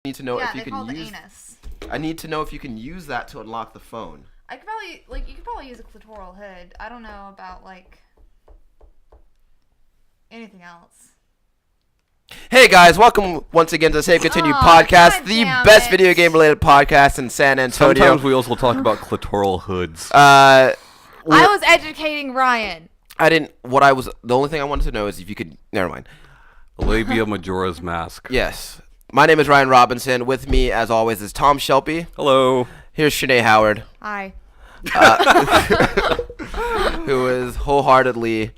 need to know yeah, if you they can call it use. anus. I need to know if you can use that to unlock the phone. I could probably you could probably use a clitoral hood. I don't know about anything else. Hey guys, welcome once again to the Save Continue Aw, podcast, God the damn best it. video game related podcast in San Antonio. Sometimes we also talk about clitoral hoods. I was educating Ryan. The only thing I wanted to know is if you could, never mind. Labia majora's mask. Yes. My name is Ryan Robinson. With me, as always, is Tom Shelby. Hello. Here's Shanae Howard, Hi. who is wholeheartedly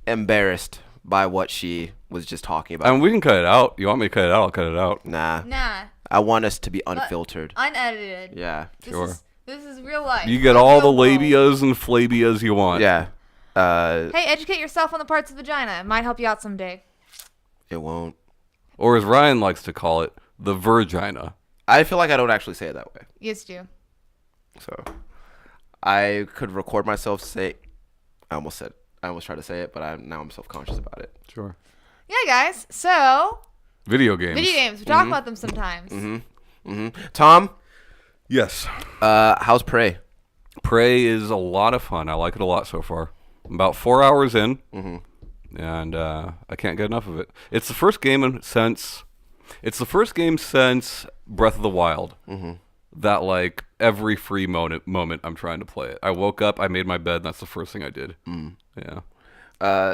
embarrassed by what she was just talking about. And we can cut it out. You want me to cut it out? I'll cut it out. Nah. Nah. I want us to be unfiltered. Unedited. Yeah. Sure. This is real life. You get Like all the real world. labias and flabias you want. Yeah. Hey, educate yourself on the parts of vagina. It might help you out someday. It won't. Or as Ryan likes to call it, the virgina. I feel like I don't actually say it that way. Used to. So I could record myself say. I almost tried to say it, but now I'm self-conscious about it. Sure. Yeah, guys. So, Video games. video games. We talk about them sometimes. Tom, Yes. how's Prey? Prey is a lot of fun. I like it a lot so far. I'm about 4 hours in, and I can't get enough of it. It's the first game since Breath of the Wild that like every free moment I'm trying to play it. I woke up, I made my bed, and that's the first thing I did. Yeah.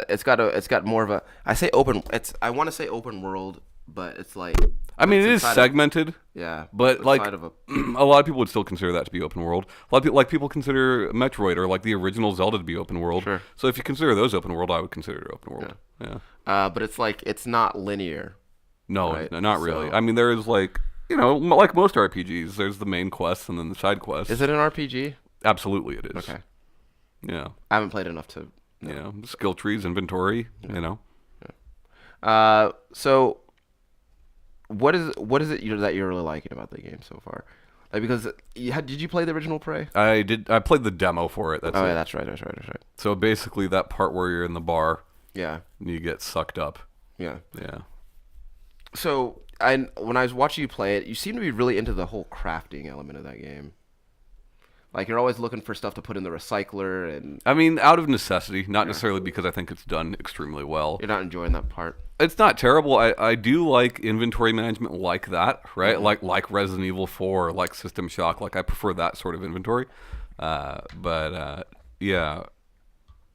It's got more of a. I want to say open world, but it's like. I mean, it's it is inside segmented. Yeah. But it's like inside of a lot of people would still consider that to be open world. A lot of people consider Metroid or like the original Zelda to be open world. Sure. So if you consider those open world, I would consider it open world. Yeah. but it's not linear. No, Right, not really. so- I mean, there is like like most RPGs, there's the main quest and then the side quests. Is it an RPG? Absolutely, it is. Okay. Yeah. I haven't played enough to. Skill trees, inventory. So. What is it that you're really liking about the game so far? Like, because did you play the original Prey? I did. I played the demo for it. That's Oh it. yeah, that's right. So basically, that part where you're in the bar Yeah, and you get sucked up. yeah. Yeah. So when I was watching you play it, you seem to be really into the whole crafting element of that game. Like you're always looking for stuff to put in the recycler, and I mean, out of necessity, not necessarily because I think it's done extremely well. you're not enjoying that part. It's not terrible. I do like inventory management like that, right? Like Resident Evil 4, like System Shock. Like I prefer that sort of inventory. But yeah,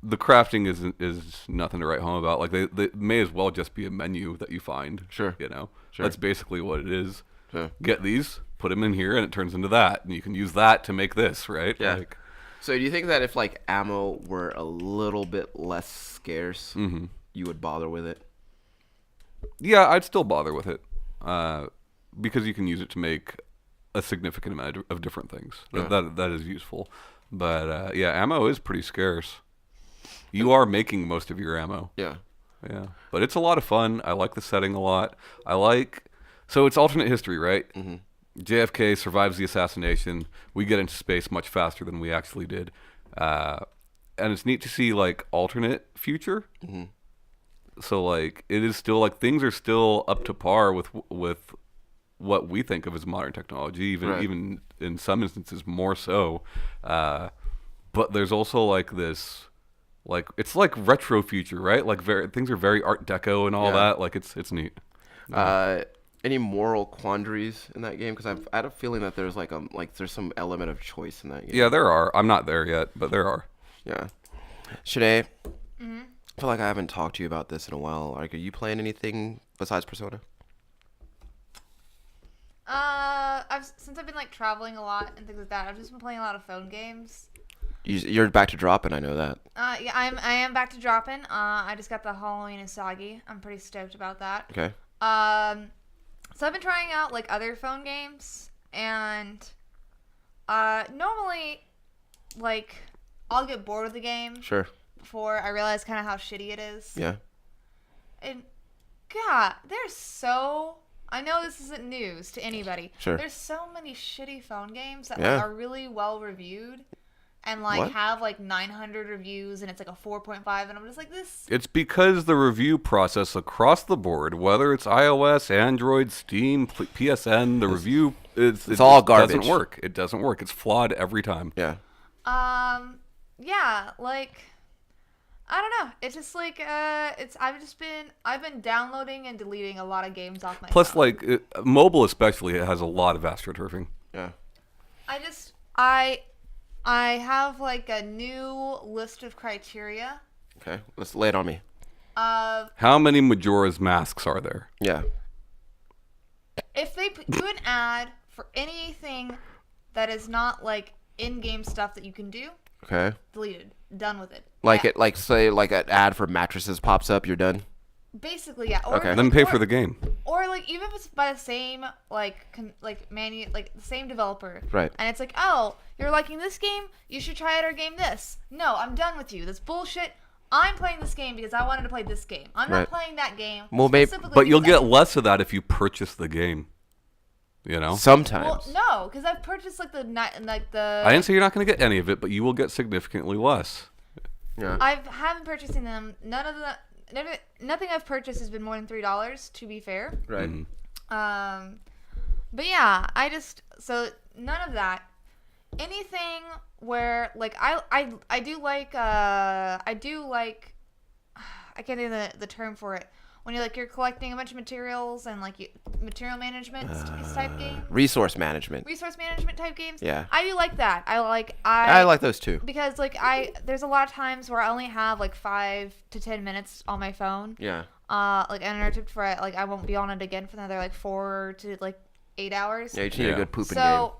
the crafting is nothing to write home about. Like they may as well just be a menu that you find. Sure. Sure. That's basically what it is. Sure. Get these, put them in here, and it turns into that, and you can use that to make this, right? Yeah. Like, So do you think that if like ammo were a little bit less scarce, you would bother with it? yeah, I'd still bother with it, because you can use it to make a significant amount of different things. That is useful. But yeah, ammo is pretty scarce. You are making most of your ammo. Yeah. Yeah, but it's a lot of fun. I like the setting a lot. So it's alternate history, right? JFK survives the assassination. We get into space much faster than we actually did, and it's neat to see like alternate future. So like it is still like things are still up to par with what we think of as modern technology, even in some instances more so. But there's also like this. Like it's like retro future, right? Like things are very Art Deco and all that. Like it's neat. Any moral quandaries in that game? Because I had a feeling that there's there's some element of choice in that game. Yeah, there are. I'm not there yet, but there are. Yeah. Shanae, I feel like I haven't talked to you about this in a while. Like, are you playing anything besides Persona? Since I've been like traveling a lot and things like that, I've just been playing a lot of phone games. You're back to dropping. I know that. Yeah, I am back to dropping. I just got the Halloween Asagi. I'm pretty stoked about that. Okay. So I've been trying out like other phone games, and normally, like, I'll get bored of the game Sure. before I realize kind of how shitty it is. Yeah. And God, I know this isn't news to anybody. Sure. There's so many shitty phone games that Yeah. like, are really well reviewed, and like What? have like 900 reviews and it's like a 4.5 and I'm just like this. It's because the review process across the board, whether it's iOS, Android, Steam, PSN, the review it's all It garbage. doesn't work. It doesn't work. It's flawed every time. Yeah. Yeah, like I don't know. It's just like I've been downloading and deleting a lot of games off my Plus, phone. like mobile especially, it has a lot of astroturfing. Yeah. I have like a new list of criteria Okay. Let's lay it on me. of How many Majora's Masks are there? Yeah. if they do an ad for anything that is not like in-game stuff that you can do, Okay. deleted, done with it. Like Yeah, it, like say, like an ad for mattresses pops up, you're done. basically, yeah. Or, Okay. Then pay or- for the game. Or like even if it's by the same like like the same developer, Right. And it's like, oh, you're liking this game, you should try out our game this. No, I'm done with you. That's bullshit. I'm playing this game because I wanted to play this game. I'm Right. not playing that game. Well, maybe- specifically But you'll because get less of that if you purchase the game. You know? Sometimes. Well, no, because I've purchased like the. I didn't say you're not going to get any of it, but you will get significantly less. Yeah. I haven't purchasing them. Nothing I've purchased has been more than $3. To be fair. Right. But yeah, so none of that. Anything where like I do like I can't think of the term for it. When you're collecting a bunch of materials and like material management type games, Resource management. resource management type games. Yeah. I do like that. I I like those too. because like there's a lot of times where I only have like 5 to 10 minutes on my phone. Yeah. Like uninterrupted for like I won't be on it again for another like 4 to like 8 hours. Yeah, you just need Yeah. a good pooping So,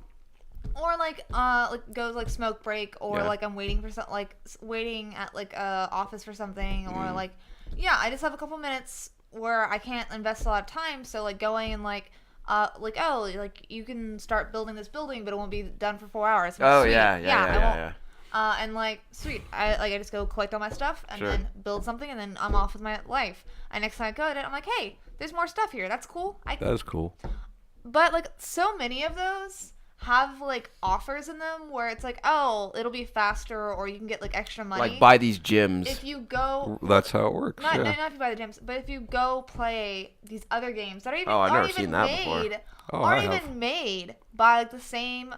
or like goes like smoke break, or Yeah. like I'm waiting for something, like waiting at like office for something, Mm. or like I just have a couple minutes where I can't invest a lot of time. So like going and like you can start building this building, but it won't be done for 4 hours. game. Oh Sweet. yeah, I yeah. won't. And like sweet, I just go collect all my stuff and Sure. then build something, and then I'm off with my life. And next time I go to it, I'm like, hey, there's more stuff here. That's cool. That is cool. But like so many of those have like offers in them where it's like, oh, it'll be faster, or you can get like extra money. Like buy these gyms. if you go. That's how it works. Not, yeah. not if you buy the gyms, but if you go play these other games that are even Oh, I've aren't never even seen that before. made, Oh, aren't I have. even made by like the same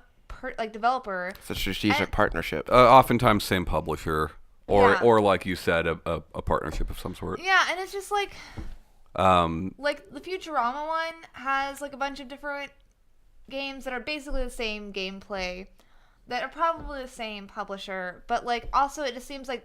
developer. It's a strategic and- partnership. Oftentimes same publisher, or Yeah. or like you said, a partnership of some sort. Yeah, and it's just like Um, the Futurama one has like a bunch of different games that are basically the same gameplay, that are probably the same publisher, but like also it just seems like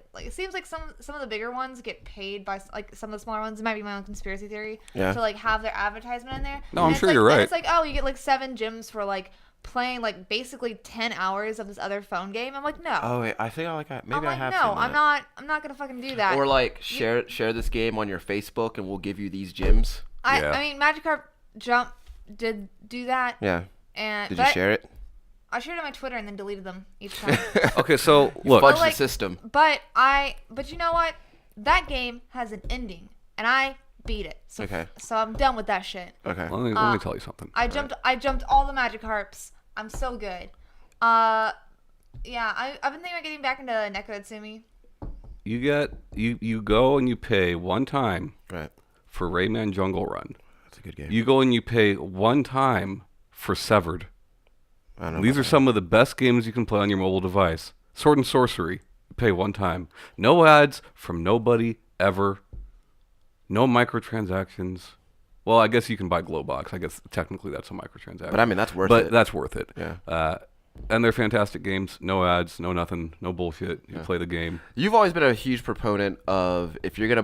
some of the bigger ones get paid by like some of the smaller ones. It might be my own conspiracy theory Yeah. to like have their advertisement in there. No, And I'm it's sure like, you're and right. it's like, oh, you get like 7 gems for like playing like basically 10 hours of this other phone game. I'm like, no. Oh wait, I think I like that. Maybe I'm I like, have. no, seen I'm that. not gonna fucking do that. Or like share this game on your Facebook, and we'll give you these gyms. Yeah. I mean, Magikarp Jump did do that. Yeah. And Did you share it? I shared it on my Twitter and then deleted them each time. okay, so look, Fudge like- the system. but you know what? That game has an ending, and I beat it. So, Okay. So I'm done with that shit. Okay. let me tell you something. I jumped all the Magikarps. I'm so good. Yeah, I've been thinking about getting back into Nekoatsumi. You go and you pay one time Right. for Rayman Jungle Run. That's a good game. You go and you pay one time for Severed. I don't know. These are some of the best games you can play on your mobile device. Sword and Sorcery, you pay one time. No ads from nobody ever. No microtransactions. Well, I guess you can buy Glowbox. I guess technically that's a microtransaction. But I mean, that's worth But it. that's worth it. Yeah. And they're fantastic games. No ads, no nothing, no bullshit. You play the game. You've always been a huge proponent of if you're gonna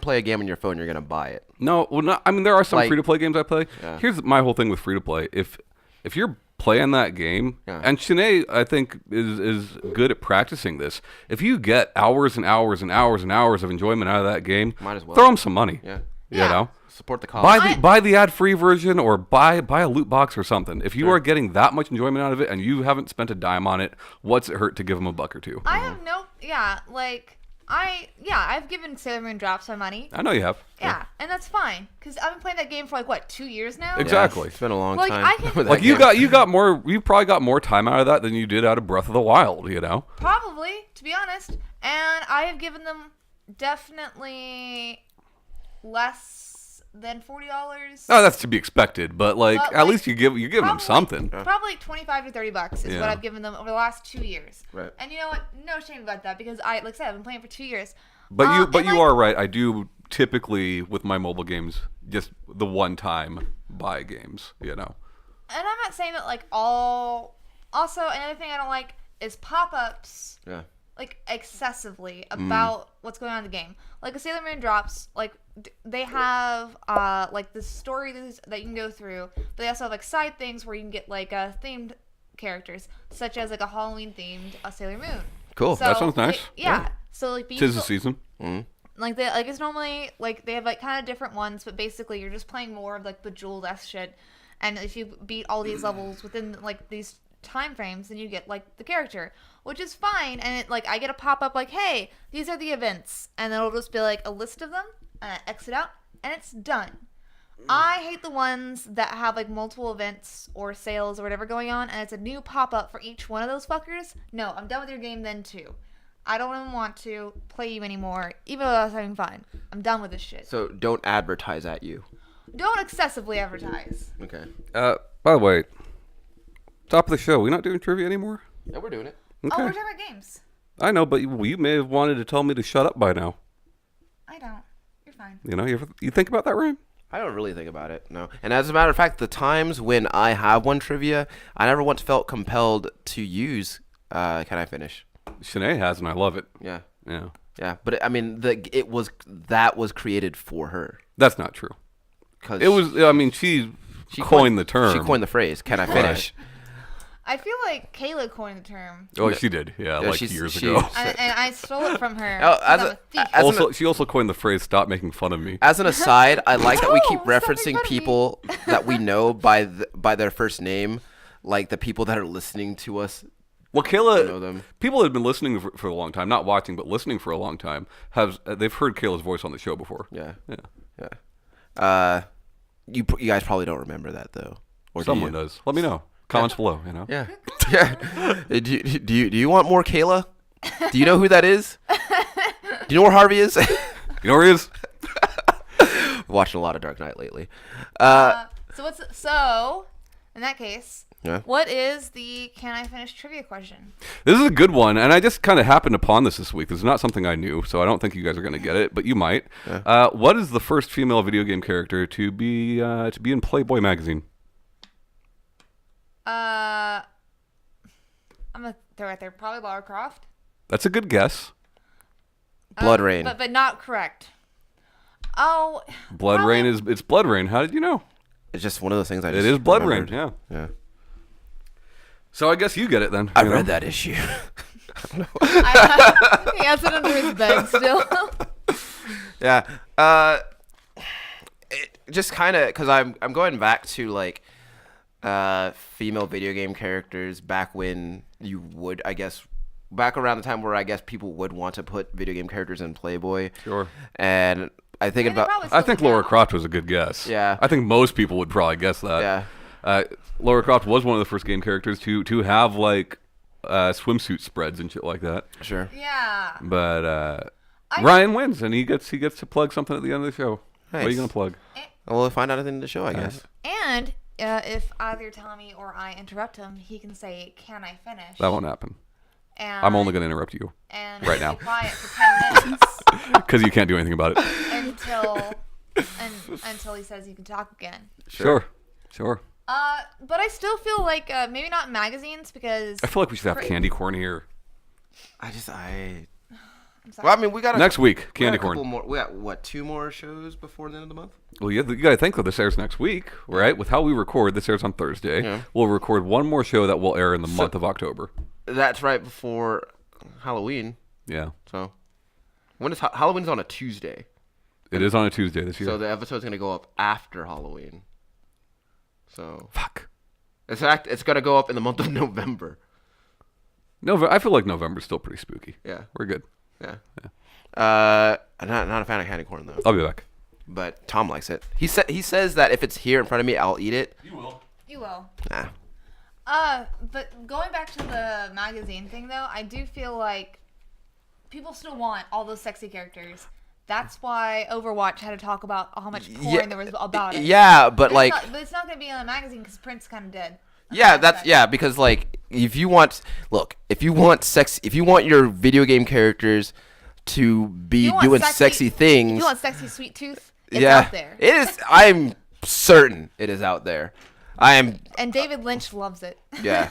play a game on your phone, you're gonna buy it. No, well, not, I mean there are some Like- free to play games I play. Yeah. Here's my whole thing with free to play. If you're playing that game, Yeah. and Shanae I think is good at practicing this. If you get hours and hours and hours and hours of enjoyment out of that game, Might as well. throw them some money. Yeah. You Yeah. know, Support the cause. buy the ad free version, or buy a loot box or something. If you are getting that much enjoyment out of it and you haven't spent a dime on it, what's it hurt to give them $1 or $2? I have no, yeah, like I've given Sailor Moon Drops my money. I know you have. Yeah, and that's fine because I've been playing that game for like what 2 years now. Exactly. It's been a long Like, time. I can- with Like that you game. got more. You probably got more time out of that than you did out of Breath of the Wild. You know. Probably, to be honest. And I have given them definitely less than $40. Oh, that's to be expected. But like, But, at like, least you're giving them Probably- something. Probably like $25 to $30 is Yeah. what I've given them over the last 2 years. Right. And you know what? No shame about that because like I said, I've been playing for 2 years. But and, you like, are right. I do typically with my mobile games just the one time buy games. You know. And I'm not saying that like all. Also, another thing I don't like is pop-ups. Yeah. Like excessively about what's going on in the game. Like a Sailor Moon Drops, like they have like the stories that you can go through, but they also have like side things where you can get like themed characters, such as like a Halloween themed Sailor Moon. Cool. So, That sounds nice. yeah. So like being Tis the season. like they like it's normally like they have like kind of different ones, but basically you're just playing more of like Bejeweled S shit. And if you beat all these levels within like these time frames, then you get like the character, which is fine. And it like I get a pop up like, hey, these are the events, and then it'll just be like a list of them, and I exit out, and it's done. I hate the ones that have like multiple events or sales or whatever going on, and it's a new pop up for each one of those fuckers. No, I'm done with your game then too. I don't even want to play you anymore, even though I was having fun. I'm done with this shit. So don't advertise at you. Don't excessively advertise. Okay. By the way, top of the show. We not doing trivia anymore. Yeah, we're doing it. Okay. Oh, we're talking about games. I know, but you may have wanted to tell me to shut up by now. I don't. You're fine. You know, you think about that, Ryan? I don't really think about it, no. And as a matter of fact, the times when I have won trivia, I never once felt compelled to use Can I Finish? Shanae has, and I love it. Yeah. Yeah. Yeah, but I mean, that was created for her. That's not true. 'Cause It was. I mean, she coined the term. She coined the phrase, "Can I finish?" I feel like Kayla coined the term, Oh, she did. Yeah, like she's- years she- ago. and I stole it from her. Oh, 'cause I'm a thief. as Also, she also coined the phrase "Stop making fun of me." As an aside, I like that we keep No, stop making referencing fun of me. people that we know by their first name, like the people that are listening to us. Well, know Kayla, them. people that have been listening for a long time, not watching, but listening for a long time, they've heard Kayla's voice on the show before. Yeah, Yeah. yeah. You guys probably don't remember that though, or Someone do you? does. Let me know. Comments below. You know. Yeah, yeah. Do you want more Kayla? Do you know who that is? Do you know where Harvey is? You know where he is? Watching a lot of Dark Knight lately. So in that case, Yeah. what is the Can I Finish trivia question? This is a good one, and I just kind of happened upon this week. This is not something I knew, so I don't think you guys are going to get it, but you might. What is the first female video game character to be in Playboy magazine? I'm gonna throw it there. Probably Lara Croft. That's a good guess. Blood Rain. But not correct. Oh. Blood probably- Rain it's Blood Rain. How did you know? It's just one of those things I It just is Blood remembered. Rain. Yeah. Yeah. So I guess you get it then. I you know? read that issue. He has it under his bed still. Yeah. It just kind of because I'm going back to like female video game characters back when you would, I guess, back around the time where I guess people would want to put video game characters in Playboy. Sure. And I think I mean, they about probably I still think do Laura now. Croft was a good guess. Yeah. I think most people would probably guess that. yeah. Laura Croft was one of the first game characters to have like swimsuit spreads and shit like that. Sure. Yeah. But I- Ryan wins, and he gets to plug something at the end of the show. What are you Nice. gonna plug? We'll find out at the end of the show, I guess. And if either Tommy or I interrupt him, he can say, "Can I finish?" That won't happen. And, I'm only gonna interrupt you and right be now. quiet for 10 minutes because you can't do anything about it. until he says you can talk again. Sure. But I still feel like maybe not magazines because I feel like we should have For- candy corn here I'm sorry. Well, I mean, we got next week. we got Candy a couple corn. more. We got what, 2 more shows before the end of the month? Well, you got to think that this airs next week, right? With how we record, this airs on Thursday. Yeah. We'll record one more show that will air in the month of October. That's right before Halloween. Yeah, So when is Halloween's on a Tuesday? it is on a Tuesday this year. So the episode's gonna go up after Halloween. So Fuck. in fact, it's gonna go up in the month of November. I feel like November's still pretty spooky. Yeah. We're good. Yeah. I'm not a fan of candy corn though. I'll be back. But Tom likes it. He says that if it's here in front of me, I'll eat it. You will. You will. Nah. But going back to the magazine thing though, I do feel like people still want all those sexy characters. That's why Overwatch had to talk about how much porn there was about it. Yeah, but like, but it's not gonna be on a magazine because Prince kind of dead. because like, if you want your video game characters to be doing sexy things, if you want sexy sweet tooth, it's yeah, out there. it is. I'm certain it is out there. And David Lynch loves it. Yeah.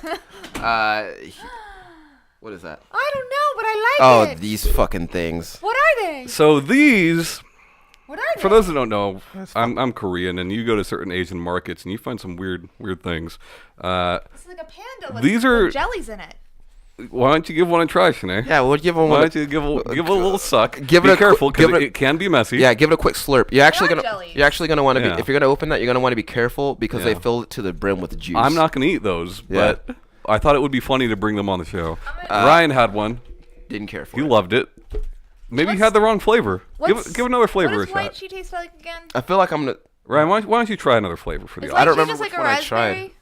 What is that? I don't know, but I like it. Oh, these fucking things. What are they? So these, What are they? for those who don't know, I'm Korean, and you go to certain Asian markets and you find some weird things. It's like a panda with, these are- with jellies in it. Why don't you give one a try, Shanae? Yeah, we'll give them Why one. don't you give a little suck? Give be it a careful give because it- it can be messy. Yeah, give it a quick slurp. You're actually gonna want to Yeah. be, if you're gonna open that, you're gonna want to be careful because they Yeah. fill it to the brim with juice. I'm not gonna eat those, Yeah. but I thought it would be funny to bring them on the show. Ryan had one. Didn't care for He it. loved it. Maybe you had the wrong flavor. Give another flavor What a does white shot. cheese taste like again? I feel like I'm gonna. Ryan, why don't you try another flavor for the Is audience? don't lychee remember just like which a one I tried. raspberry?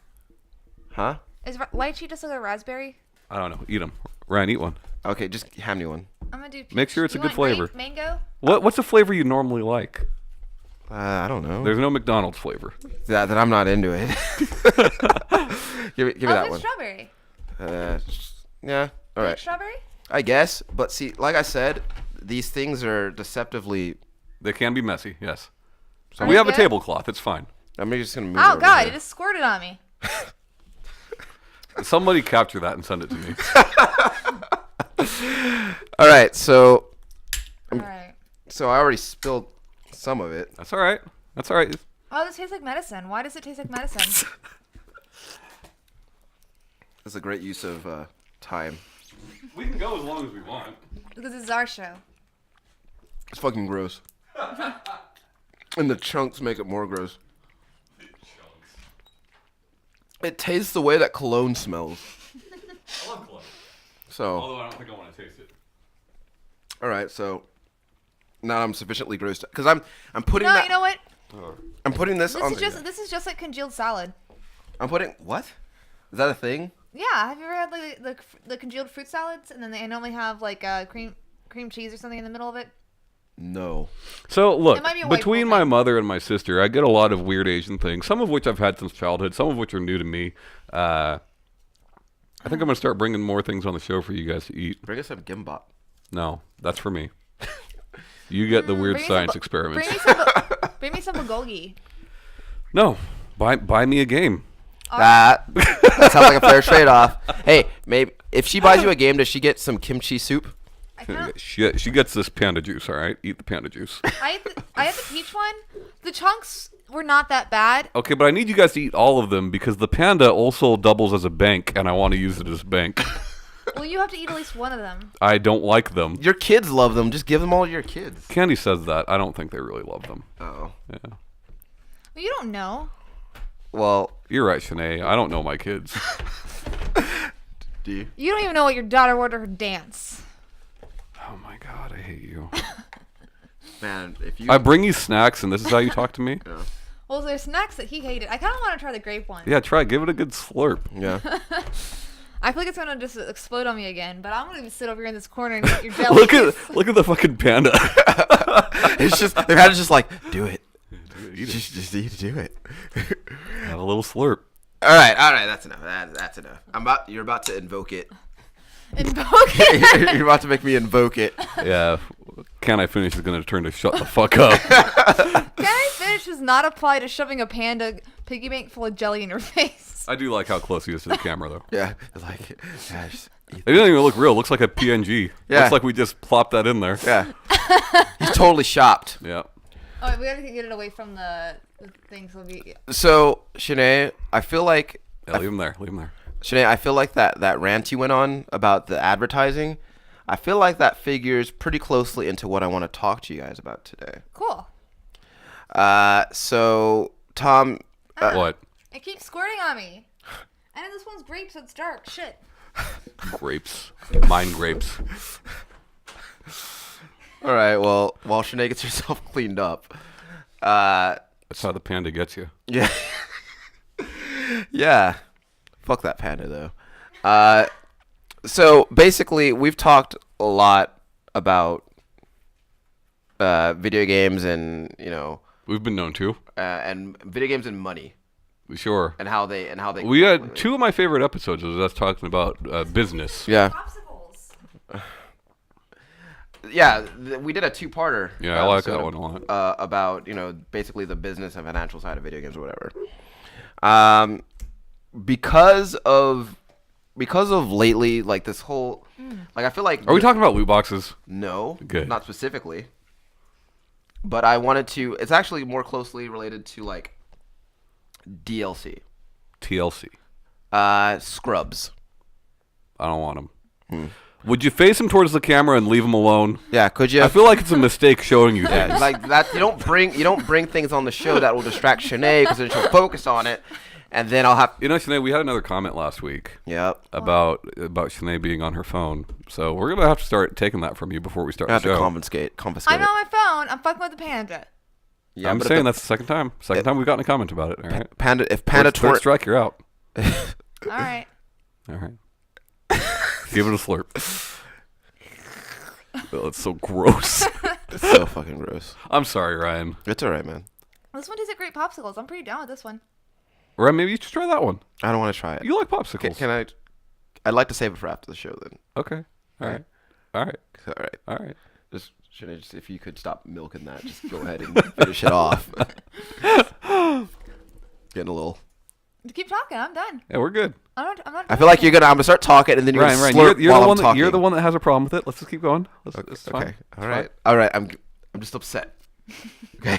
Huh? Is lychee just like a raspberry? I don't know. Eat them. Ryan, eat one. Okay, just hand me one. I'm gonna do peach. Make sure it's You a good want flavor. grape, mango? What's a flavor you normally like? I don't know. There's no McDonald's flavor. That I'm not into it. give me that It's one. strawberry. Yeah. All Like right. strawberry? I guess, but see, like I said, these things are deceptively. They can be messy, yes. So Are we they have a good? tablecloth. It's fine. I'm just gonna move. Oh over god, here. it just squirted on me. Somebody capture that and send it to me. All right, so Alright. I already spilled some of it. That's all right. That's all right. Oh, this tastes like medicine. Why does it taste like medicine? That's a great use of time. We can go as long as we want. Because this is our show. It's fucking gross. And the chunks make it more gross. It tastes the way that cologne smells. I love cologne. So, Although I don't think I want to taste it. all right, so now I'm sufficiently grossed because I'm putting No, that. you know what? I'm putting this on. This is just like congealed salad. I'm putting what? Is that a thing? Yeah, have you ever had like the congealed fruit salads and then they normally have like cream cheese or something in the middle of it? No. So look, It might be a white between people my thing. mother and my sister, I get a lot of weird Asian things. Some of which I've had since childhood. Some of which are new to me. I think I'm gonna start bringing more things on the show for you guys to eat. Bring us some gimbap. No, that's for me. You get the weird Bring me some science bu- experiments. Bring me some bulgogi. No, buy me a game. That sounds like a fair trade-off. Hey, maybe if she buys you a game, does she get some kimchi soup? She gets this panda juice. All right, eat the panda juice. I had the peach one. The chunks were not that bad. Okay, but I need you guys to eat all of them because the panda also doubles as a bank, and I want to use it as bank. Well, you have to eat at least one of them. I don't like them. Your kids love them. Just give them all to your kids. Candy says that. I don't think they really love them. Oh. Yeah. Well, you don't know. Well, You're right, Shanae. I don't know my kids. do you? You don't even know what your daughter ordered her dance. Oh my god, I hate you. Man, if you I bring you snacks, and this is how you talk to me? Well, there's snacks that he hated. I kind of want to try the grape one. Yeah, try. Give it a good slurp. Yeah. I feel like it's gonna just explode on me again. But I'm gonna sit over here in this corner and eat your jelly. Look at the fucking panda. It's just they've had to just like do it. Eat it. Just need to do it. Have a little slurp. All right, that's enough. That's enough. You're about to invoke it. Invoke it. You're about to make me invoke it. Yeah. Can I finish is gonna turn to shut the fuck up. Can I finish does not apply to shoving a panda piggy bank full of jelly in your face. I do like how close he is to the camera, though. Yeah, it's like yeah, just eat It doesn't even look real. It looks like a PNG. Yeah. Looks like we just plopped that in there. yeah. He's totally shopped. Yeah. Oh, wait, we have to get it away from the thing so we. So Shanae, I feel like Yeah, leave him there. Leave him there. Shanae, I feel like that rant you went on about the advertising, I feel like that figures pretty closely into what I want to talk to you guys about today. Cool. So Tom, What? It keeps squirting on me. And this one's grape, so it's dark. Shit. Grapes. Mine grapes. All right. Well, while Shanae gets herself cleaned up, uh, That's how the panda gets you. yeah, yeah. Fuck that panda though. So basically, we've talked a lot about video games and We've been known to. and video games and money Sure. and how they We had two of my favorite episodes was us talking about business. Yeah, Popsicles. yeah. We did a two-parter. Yeah, I like that episode one a lot. About basically the business and financial side of video games or whatever. Because of lately, like this whole, like I feel like Are we talking about loot boxes? No, Good. not specifically. But I wanted to. It's actually more closely related to like DLC. TLC. Scrubs. I don't want them. Would you face him towards the camera and leave him alone? Yeah, could you? I feel like it's a mistake showing you yeah, things. like that. You don't bring things on the show that will distract Shanae because then she'll focus on it, and then I'll have. You know, Shanae, we had another comment last week Yep. about Shanae being on her phone. So we're gonna have to start taking that from you before we start I the have to show. confiscate I'm it. on my phone. I'm fucking with the panda. Yeah, I'm but saying if that's the second time. Second time we've gotten a comment about it. All right. if Panda Third Torrent. strike, you're out. All right. All right. Give it a slurp. Oh, it's so gross. It's so fucking gross. I'm sorry, Ryan. It's alright, man. This one tastes great popsicles. I'm pretty down with this one. Ryan, maybe you should try that one. I don't want to try it. You like popsicles. Can I? I'd like to save it for after the show then. Okay. All right. All right. All right. All right. Just Shanae, just if you could stop milking that, just go ahead and finish it off. Getting a little. Keep talking. I'm done. Yeah, we're good. I'm not. I feel like I'm gonna start talking and then you're Ryan, gonna Ryan, slurp you're while the I'm one. talking. You're the one that has a problem with it. Let's just keep going. It's fine. Okay. It's All right. fine. All right. I'm just upset. Okay.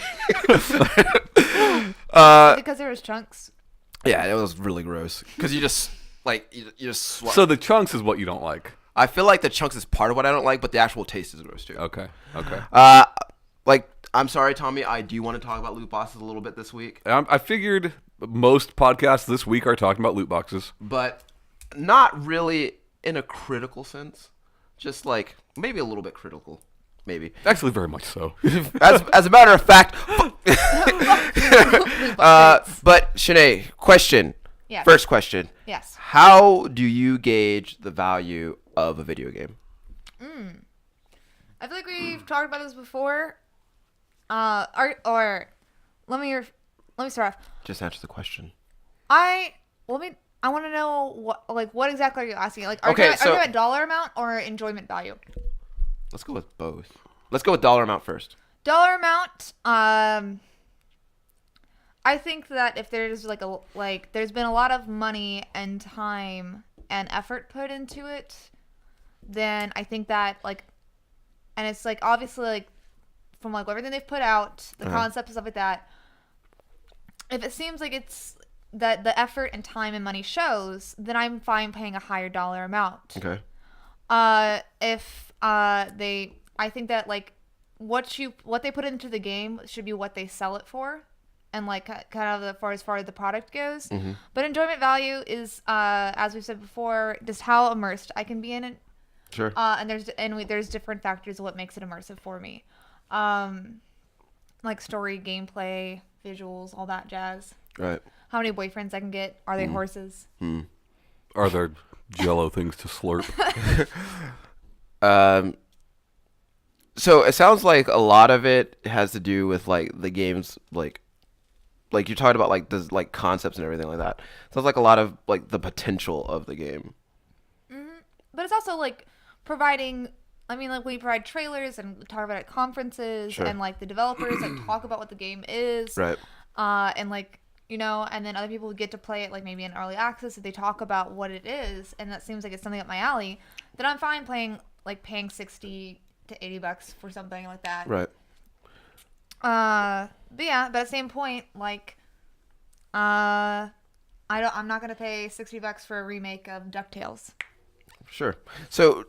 because there was chunks. Yeah, it was really gross because you just you just. So the chunks is what you don't like. I feel like the chunks is part of what I don't like, but the actual taste is gross too. Okay. Okay. Like I'm sorry, Tommy. I do want to talk about loot boxes a little bit this week, I figured most podcasts this week are talking about loot boxes. but not really in a critical sense. Just like maybe a little bit critical, maybe. Actually, very much so. As a matter of fact, but Shanae, question. Yes. First question. Yes. How do you gauge the value of a video game? I feel like we've talked about this before. Or let me start off. Just answer the question. I want to know what exactly are you asking? Like, are Okay, you so- at dollar amount or enjoyment value? Let's go with both. Let's go with dollar amount first. Dollar amount. I think that if there's there's been a lot of money and time and effort put into it, then I think that and it's obviously from everything they've put out, the concepts and stuff like that. If it seems like it's that the effort and time and money shows, then I'm fine paying a higher dollar amount. Okay. I think that what they put into the game should be what they sell it for, and kind of as far as the product goes. Mm-hmm. But enjoyment value is, as we've said before, just how immersed I can be in it. Sure. And there's different factors of what makes it immersive for me, like story, gameplay, visuals, all that jazz. Right. How many boyfriends I can get? Are they horses? Are there Jello things to slurp? So it sounds like a lot of it has to do with the games like you're talking about the concepts and everything like that. Sounds like a lot of the potential of the game. But it's also providing. I mean, we provide trailers and talk about it at conferences, Sure. and the developers talk about what the game is, Right. and and then other people get to play it maybe in early access if they talk about what it is, and that seems like it's something up my alley. Then I'm fine paying $60 to $80 for something like that. Right. But at the same point, I'm not gonna pay $60 for a remake of DuckTales. Sure. So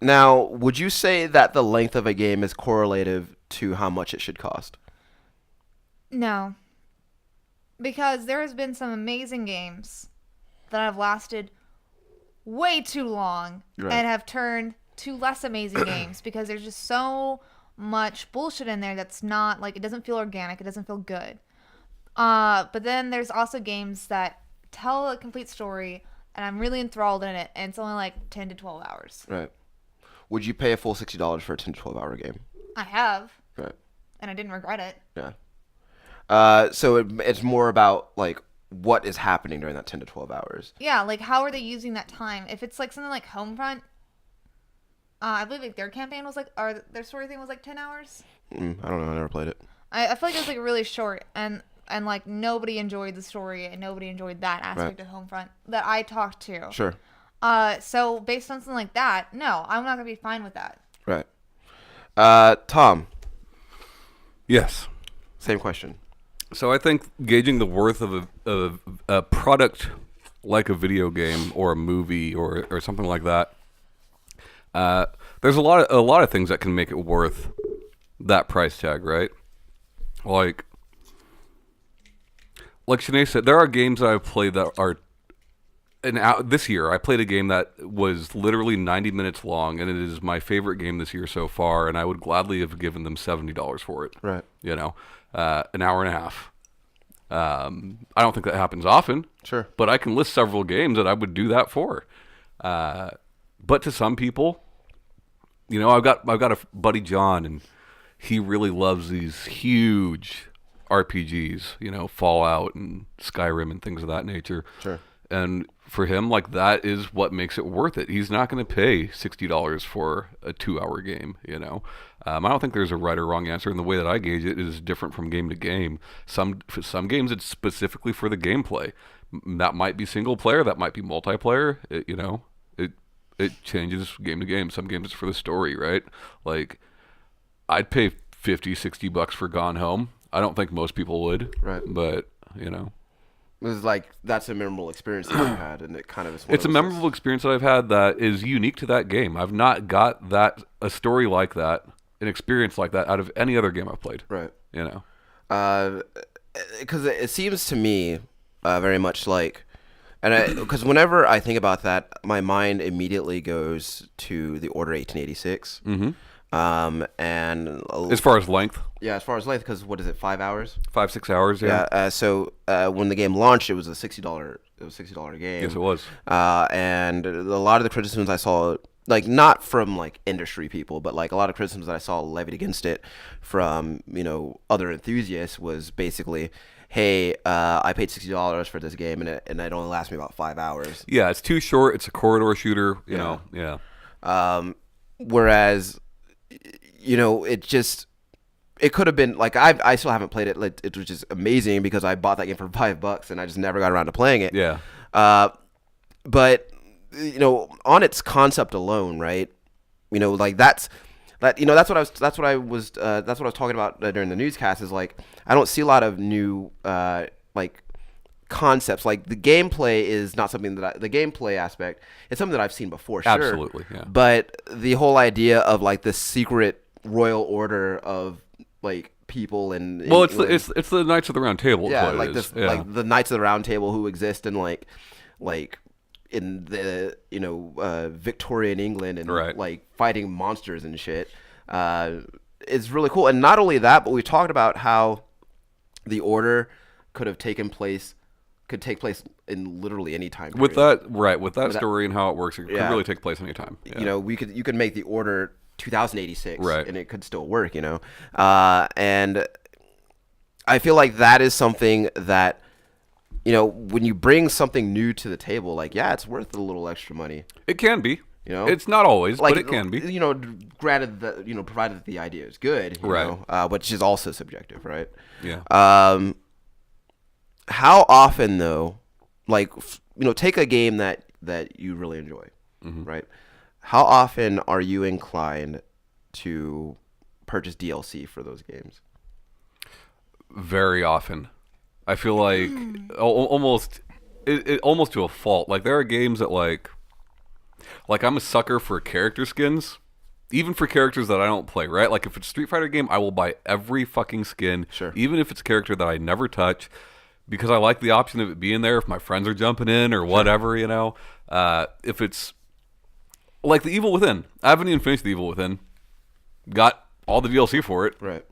now, would you say that the length of a game is correlative to how much it should cost? No. Because there has been some amazing games that have lasted way too long Right. and have turned to less amazing games because there's just so much bullshit in there that's not like, it doesn't feel organic, it doesn't feel good. But then there's also games that tell a complete story and I'm really enthralled in it, and it's only like 10 to 12 hours. Right. Would you pay a full $60 for a 10 to 12 hour game? I have. Right. And I didn't regret it. Yeah. So it's more about like what is happening during that 10 to 12 hours. Yeah, like how are they using that time? If it's like something like Homefront, I believe like their campaign was like, or their story thing was like 10 hours. I don't know. I never played it. I feel like it was like really short, and like nobody enjoyed the story and nobody enjoyed that aspect of Homefront that I talked to. Sure. So based on something like that, no, I'm not gonna be fine with that. Right. Tom. Yes. Same question. So I think gauging the worth of a product like a video game or a movie or something like that, there's a lot of things that can make it worth that price tag, right? Like Shanae said, there are games that I've played that are this year. I played a game that was literally 90 minutes long, and it is my favorite game this year so far, and I would gladly have given them $70 for it. Right. You know, an hour and a half. I don't think that happens often. Sure. But I can list several games that I would do that for. But to some people, you know, I've got a buddy John, and he really loves these huge RPGs, you know, Fallout and Skyrim and things of that nature. Sure. And for him, like, that is what makes it worth it. He's not going to pay $60 for a 2-hour game, you know. I don't think there's a right or wrong answer, and the way that I gauge it is different from game to game. For some games, it's specifically for the gameplay. That might be single player, that might be multiplayer. It changes game to game. Some games it's for the story, right? Like, I'd pay $50-$60 for Gone Home. I don't think most people would, right? But you know, it was like that's a memorable experience that I've had, and it kind of is. It's a memorable experience that I've had that is unique to that game. I've not got a story like that, an experience like that out of any other game I've played. Right. You know, because it seems to me very much like, and because whenever I think about that, my mind immediately goes to the Order 1886. Mm-hmm. And as far as length, as far as length, because what is it, 5 hours? 5-6 hours, yeah. So when the game launched, it was a $60. It was a $60 game. Yes, it was. And a lot of the criticisms I saw, like not from like industry people, but like a lot of criticisms that I saw levied against it from other enthusiasts was basically, hey, I paid $60 for this game, and it only lasts me about 5 hours. Yeah, it's too short. It's a corridor shooter. You know, yeah. Whereas, it could have been like I still haven't played it. Like, it was just amazing because I bought that game for $5 and I just never got around to playing it. Yeah. But on its concept alone, right? Like that's what I was talking about during the newscast is like I don't see a lot of new like concepts. Like the gameplay is not something that the gameplay aspect is something that I've seen before. Sure. Absolutely. Yeah. But the whole idea of like the secret royal order of like people and it's the Knights of the Round Table. Yeah, like this, like the Knights of the Round Table who exist in like in the Victorian England and right. like fighting monsters and shit. It's really cool, and not only that, but we talked about how the Order could take place in literally any time period. With that story and how it works, it could really take place anytime. Yeah. You could make the Order 2086, right, and it could still work. And I feel like that is something that when you bring something new to the table, like it's worth a little extra money. It can be. It's not always, but it can be. Granted that provided that the idea is good, right? Which is also subjective, right? Yeah. How often though, like take a game that you really enjoy, mm-hmm. right? How often are you inclined to purchase DLC for those games? Very often. I feel like almost to a fault. Like there are games that like I'm a sucker for character skins, even for characters that I don't play, right? Like if it's a Street Fighter game, I will buy every fucking skin, sure, even if it's a character that I never touch, because I like the option of it being there if my friends are jumping in or whatever, If it's Like the Evil Within. I haven't even finished the Evil Within. Got all the DLC for it. Right.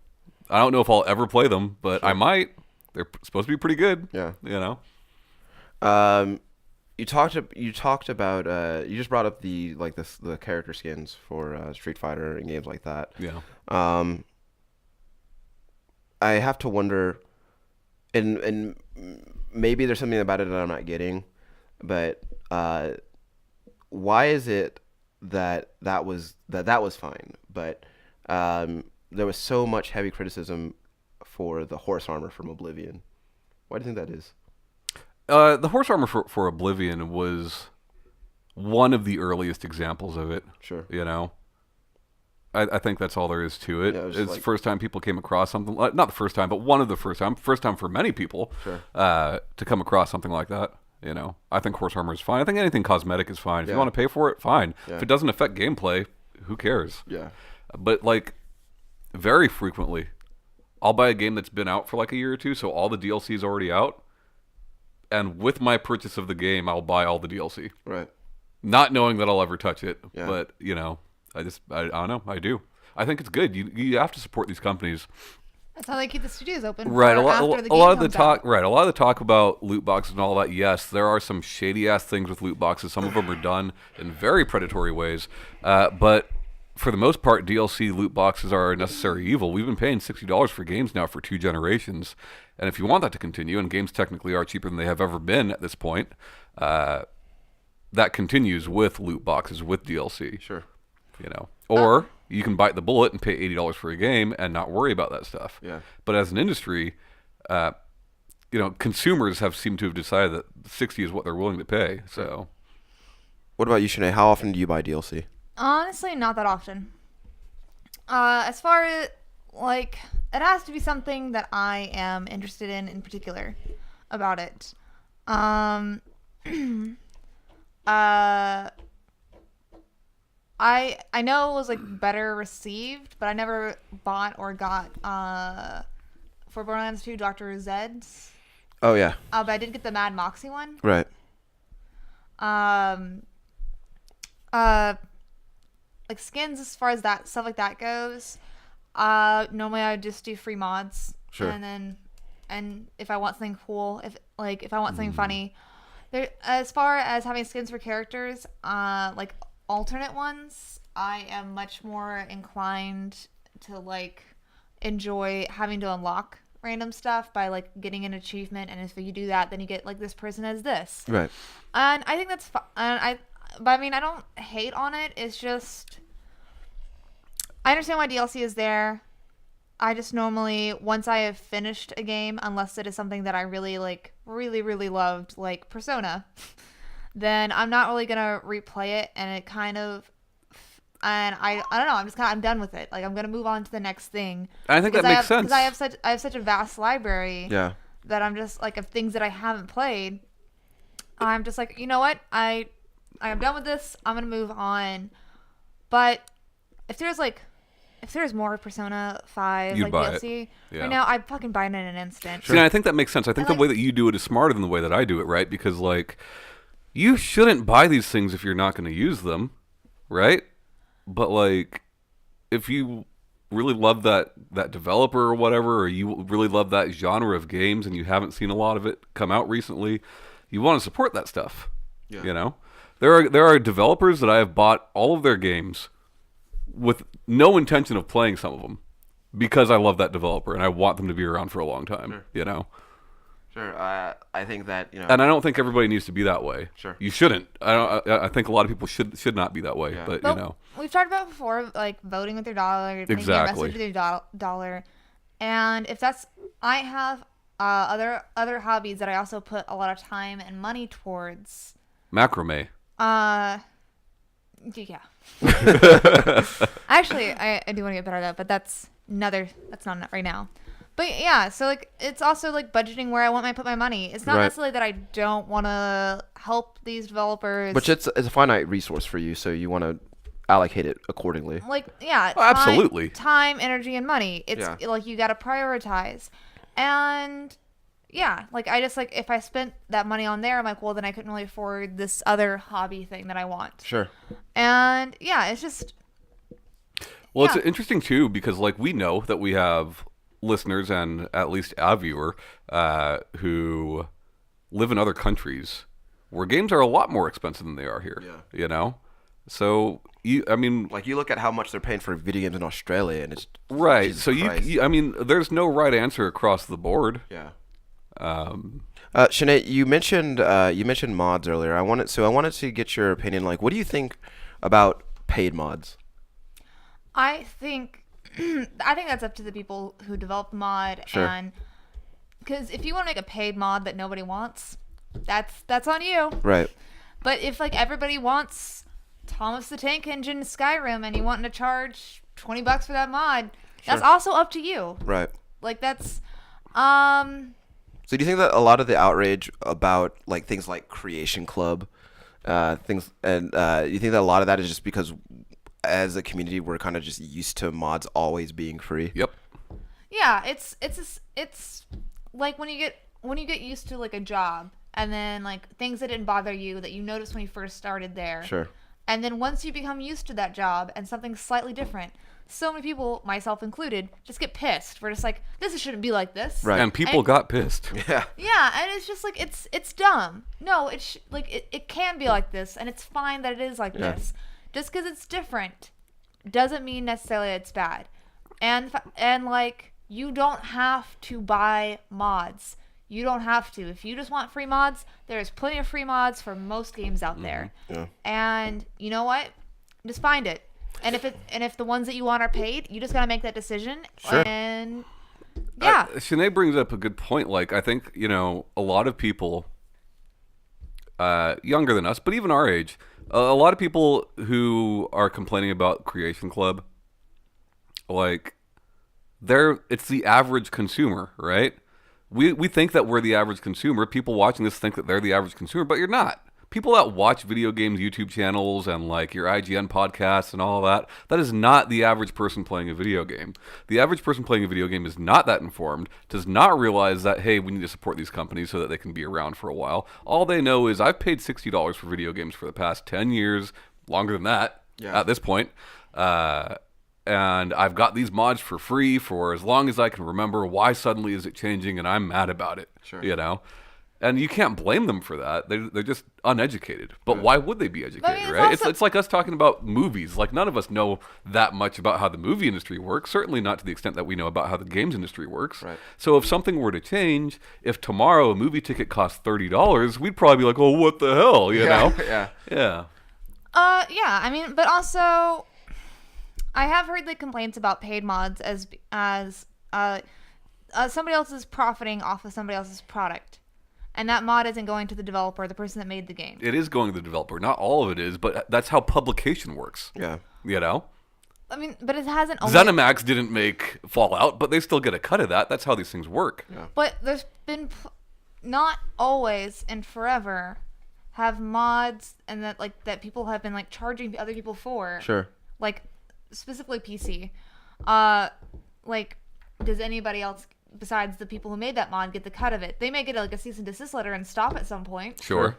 I don't know if I'll ever play them, but I might. They're supposed to be pretty good. Yeah. You know. You talked about you just brought up the character skins for Street Fighter and games like that. Yeah. I have to wonder, and maybe there's something about it that I'm not getting, but why is it that was fine, but there was so much heavy criticism for the horse armor from Oblivion? Why do you think that is? The horse armor for Oblivion was one of the earliest examples of it. Sure. You know, I think that's all there is to it. Yeah, it was It's like- the first time people came across something like, not the first time, but one of the first time for many people Sure. To come across something like that. You know, I think horse armor is fine. I think anything cosmetic is fine. If Yeah. you want to pay for it, fine. Yeah. If it doesn't affect gameplay, who cares? Yeah. But like, very frequently, I'll buy a game that's been out for like a year or two, so all the DLC is already out. And with my purchase of the game, I'll buy all the DLC, Right. not knowing that I'll ever touch it. Yeah. But you know, I don't know. I do. I think it's good. You have to support these companies. That's how they keep the studios open. Right. for A lot, after the a lot of game the comes talk. out. Right. A lot of the talk about loot boxes and all that. Yes, there are some shady ass things with loot boxes. Some of them are done in very predatory ways. But for the most part, DLC loot boxes are a necessary evil. We've been paying $60 for games now for 2 generations, and if you want that to continue, and games technically are cheaper than they have ever been at this point, that continues with loot boxes with DLC. Sure. You know, or you can bite the bullet and pay $80 for a game and not worry about that stuff. Yeah. But as an industry, you know, consumers have seemed to have decided that 60 is what they're willing to pay. So, What about you, Shanae? How often do you buy DLC? Honestly, not that often. As far as like, it has to be something that I am interested in particular about it. I know it was like better received, but I never bought or got for Borderlands 2 Dr. Zed's. Oh yeah. But I did get the Mad Moxie one. Right. Like skins as far as that stuff like that goes. Normally I would just do free mods. Sure. And if I want something cool, if I want something funny, there as far as having skins for characters, like alternate ones, I am much more inclined to like enjoy having to unlock random stuff by like getting an achievement, and if you do that, then you get like this person as this. Right. And I think that's fun. But I mean, I don't hate on it. It's just, I understand why DLC is there. I just normally, once I have finished a game, unless it is something that I really like, really loved, like Persona, then I'm not really gonna replay it. And it kind of, and I don't know. I'm done with it. Like I'm gonna move on to the next thing. I think that makes sense. Because I have such a vast library. Yeah. That I'm just like of things that I haven't played. I'm just like, you know what? I am done with this. I'm gonna move on. But if there's more Persona 5 You'd like buy DLC Yeah. right now, I'd fucking buy it in an instant. See, and I think that makes sense. I think And, the way that you do it is smarter than the way that I do it, right? Because like, you shouldn't buy these things if you're not going to use them, right? But like, if you really love that developer or whatever, or you really love that genre of games and you haven't seen a lot of it come out recently, you want to support that stuff. Yeah. You know, there are developers that I have bought all of their games with no intention of playing some of them because I love that developer and I want them to be around for a long time. Sure. You know. Sure. I think that And I don't think everybody needs to be that way. Sure. You shouldn't. I think a lot of people should not be that way. Yeah. But Well, you know, we've talked about before, like voting with your dollar, making a Exactly. message with your dollar, and if that's, I have other hobbies that I also put a lot of time and money towards. macrame. Yeah. Actually, I do want to get better at that, but that's not right now. But yeah, so like it's also like budgeting where I want to put my money. It's not Right. necessarily that I don't want to help these developers. But it's a finite resource for you, so you want to allocate it accordingly. Like yeah, Oh, absolutely. time, energy, and money. It's Yeah. like you got to prioritize, and yeah, like I just like if I spent that money on there, I'm like, well, then I couldn't really afford this other hobby thing that I want. Sure. And yeah, it's just Well, Yeah. it's interesting too because like we know that we have listeners and at least a viewer who live in other countries where games are a lot more expensive than they are here. Yeah. You know, so I mean, Like you look at how much they're paying for video games in Australia, and it's right? Jesus So Christ. I mean, there's no right answer across the board. Yeah. Um, Sinead, you mentioned mods earlier. I wanted to get your opinion. Like, what do you think about paid mods? I think that's up to the people who develop the mod. Sure. And because if you want to make a paid mod that nobody wants, that's on you. Right. But if like everybody wants Thomas the Tank Engine Skyrim and you want to charge $20 for that mod, that's Sure. also up to you. Right. Like that's So do you think that a lot of the outrage about like things like Creation Club, things, and you think that a lot of that is just because as a community we're kind of just used to mods always being free? yep. yeah, it's like when you get used to like a job and then like things that didn't bother you that you noticed when you first started there. Sure. And then once you become used to that job and something slightly different, so many people, myself included, just get pissed. We're just like, this shouldn't be like this. Right. And people got pissed. Yeah. Yeah, and it's just like it's dumb. No, it can be like this, and it's fine that it is like Yeah. this. Just because it's different doesn't mean necessarily it's bad. And like you don't have to buy mods. You don't have to. If you just want free mods, there's plenty of free mods for most games out there. Yeah. And you know what? Just find it. And if the ones that you want are paid, you just gotta make that decision. Sure. And yeah. Sinead brings up a good point. Like, I think, a lot of people younger than us, but even our age, a lot of people who are complaining about Creation Club, like, it's the average consumer, right? We think that we're the average consumer. People watching this think that they're the average consumer, but you're not. People that watch video games YouTube channels and like your IGN podcasts and all that is not the average person playing a video game. The average person playing a video game is not that informed, does not realize that, hey, we need to support these companies so that they can be around for a while. All they know is I've paid $60 for video games for the past 10 years, longer than that at this point. And I've got these mods for free for as long as I can remember. Why suddenly is it changing and I'm mad about it? Sure. And you can't blame them for that. They're just uneducated. But why would they be educated, it's right? also- It's like us talking about movies. Like, none of us know that much about how the movie industry works, certainly not to the extent that we know about how the games industry works. Right. So if something were to change, if tomorrow a movie ticket costs $30, we'd probably be like, oh, what the hell, you know? Yeah. Yeah. Yeah, I mean, but also, I have heard the complaints about paid mods as somebody else is profiting off of somebody else's product, and that mod isn't going to the developer, the person that made the game. It is going to the developer. Not all of it is, but that's how publication works. Yeah. I mean, but it hasn't always. ZeniMax didn't make Fallout, but they still get a cut of that. That's how these things work. Yeah. But there's been not always and forever have mods and that people have been like charging other people for. Sure. Like specifically PC. Like, does anybody else besides the people who made that mod get the cut of it? They may get like a cease and desist letter and stop at some point. Sure.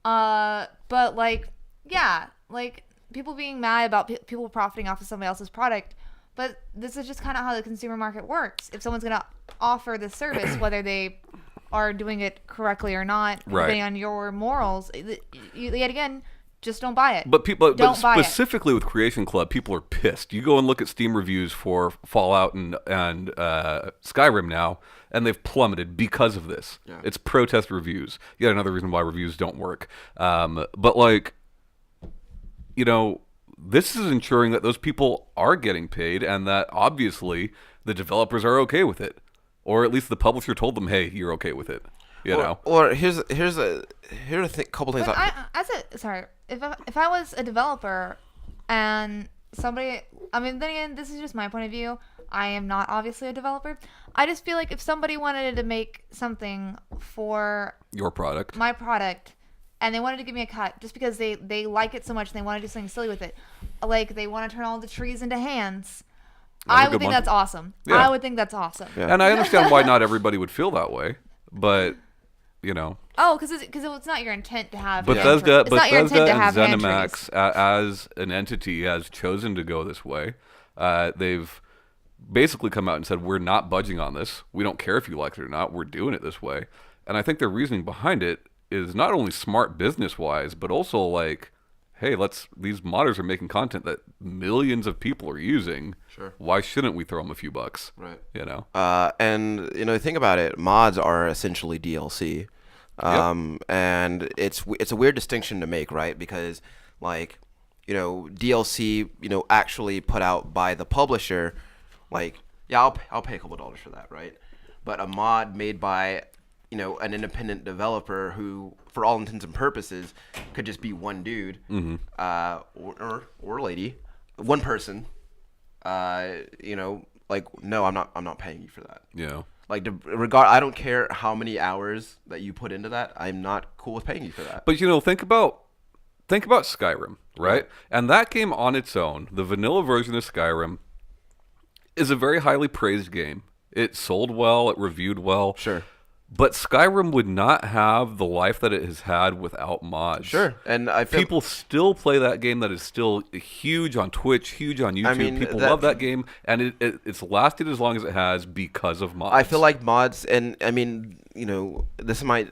But like, yeah, like people being mad about people profiting off of somebody else's product. But this is just kind of how the consumer market works. If someone's gonna offer this service, whether they are doing it correctly or not, Right. depending on your morals, yet again, just don't buy it. But Don't buy it. specifically with Creation Club, people are pissed. You go and look at Steam reviews for Fallout and Skyrim now, and they've plummeted because of this. Yeah. It's protest reviews. Yet another reason why reviews don't work. But like, this is ensuring that those people are getting paid, and that obviously the developers are okay with it, or at least the publisher told them, "Hey, you're okay with it." Or here's a couple things. But if I was a developer and somebody, I mean, then again, this is just my point of view. I am not obviously a developer. I just feel like if somebody wanted to make something for Your product. my product and they wanted to give me a cut just because they like it so much and they want to do something silly with it, like they want to turn all the trees into hands, That's a I good would think one. that's awesome. Yeah. I would think that's awesome. Yeah. And I understand why not everybody would feel that way. but you know, Oh, because it's not your intent to have. Bethesda, it's not your intent to and have hand ZeniMax as an entity has chosen to go this way. They've basically come out and said, we're not budging on this. We don't care if you like it or not. We're doing it this way. And I think their reasoning behind it is not only smart business-wise, but also like, hey, these modders are making content that millions of people are using. Sure. Why shouldn't we throw them a few bucks? Right. You know? And think about it. Mods are essentially DLC. And it's a weird distinction to make, right? Because like, DLC, actually put out by the publisher, like, yeah, I'll pay a couple $2 for that, right? But a mod made by, an independent developer who, for all intents and purposes, could just be one dude, or lady, one person, like, no, I'm not paying you for that. Yeah. Like, I don't care how many hours that you put into that. I'm not cool with paying you for that. But think about Skyrim, right? And that game on its own, the vanilla version of Skyrim, is a very highly praised game. It sold well, it reviewed well. Sure. But Skyrim would not have the life that it has had without mods. Sure. And I feel people still play that game. That is still huge on Twitch, huge on YouTube. I mean, people love that game, and it's lasted as long as it has because of mods. I feel like mods, and I mean, this might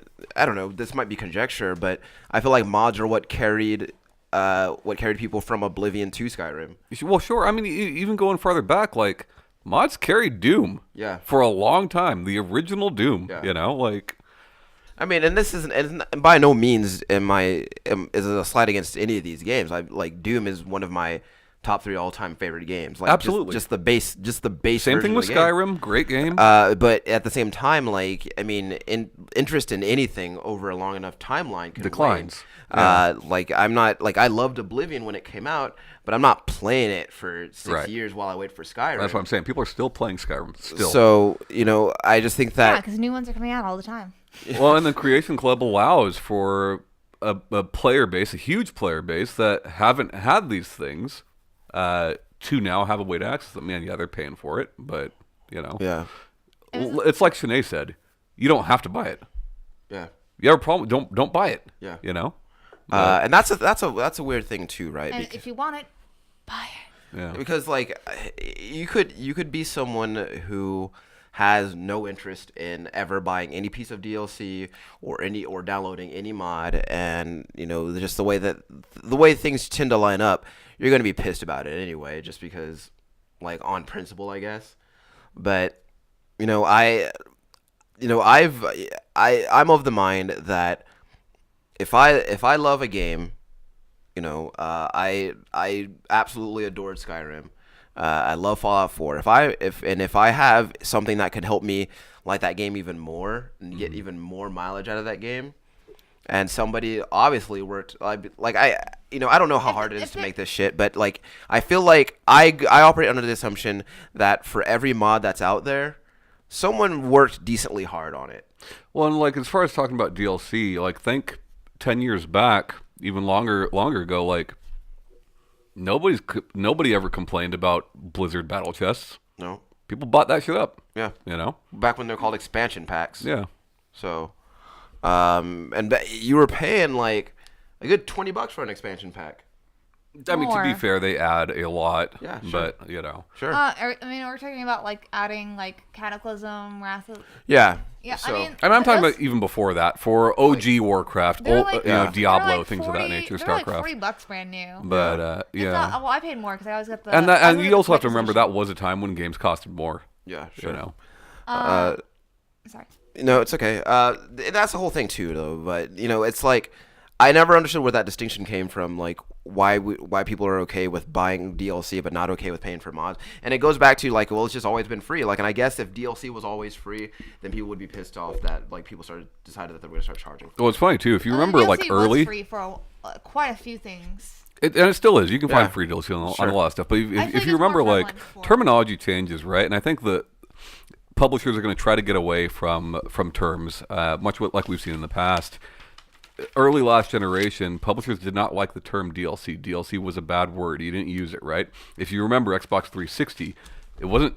be conjecture, but I feel like mods are what carried people from Oblivion to Skyrim. Well, sure. I mean, even going farther back, like, mods carried Doom. Yeah. For a long time, the original Doom. Yeah. Like. I mean, and this isn't, and by no means is a slight against any of these games. Doom is one of my top 3 all-time favorite games. Like, absolutely. Just the base. Same thing with Skyrim. Great game. But at the same time, like, I mean, interest in anything over a long enough timeline can declines. Yeah. I loved Oblivion when it came out, but I'm not playing it for 6 years while I wait for Skyrim. That's what I'm saying. People are still playing Skyrim. Still. So, I just think that. Yeah, because new ones are coming out all the time. Well, and the Creation Club allows for a player base, a huge player base that haven't had these things, to now have a way to access them. Man, yeah, they're paying for it, but Yeah. It's like Shanae said, you don't have to buy it. Yeah. You have a problem? Don't buy it. Yeah. But, and that's a weird thing too, right? And if you want it, buy it. Yeah. Because like you could be someone who has no interest in ever buying any piece of DLC or downloading any mod, and just the way things tend to line up, you're going to be pissed about it anyway, just because, like, on principle, I guess. But I'm of the mind that if I love a game, I absolutely adored Skyrim. I love Fallout 4. If I have something that could help me like that game even more and get even more mileage out of that game, and somebody obviously worked I don't know how hard it is to make this shit, but like I feel like I operate under the assumption that for every mod that's out there, someone worked decently hard on it. Well, and like as far as talking about DLC, like think 10 years back, even longer ago, like nobody ever complained about Blizzard battle chests. No. People bought that shit up. Yeah. Back when they're called expansion packs. Yeah. So, you were paying like a good $20 for an expansion pack. I mean, to be fair, they add a lot. Yeah, sure. But, Sure. We're talking about like adding like Cataclysm, Wrath of... Yeah. Yeah, so, I'm talking about even before that, for OG Warcraft, Diablo, like things 40, of that nature, they're StarCraft. like $40 brand new. But Well, I paid more because I always got the... And you also have to remember that was a time when games costed more. Yeah, sure. Sorry. No, it's okay. That's the whole thing too, though. But it's like I never understood where that distinction came from. Like why people are okay with buying DLC but not okay with paying for mods. And it goes back to like, well, it's just always been free. Like, and I guess if DLC was always free, then people would be pissed off that like people decided that they were gonna start charging. Well, it's funny too. If you remember, DLC like early, was free for quite a few things. And it still is. You can find free DLC on a lot of stuff. But if you remember, like terminology changes, right? And I think the publishers are going to try to get away from terms, much like we've seen in the past. Early last generation, publishers did not like the term DLC. DLC was a bad word. You didn't use it, right? If you remember Xbox 360, it wasn't.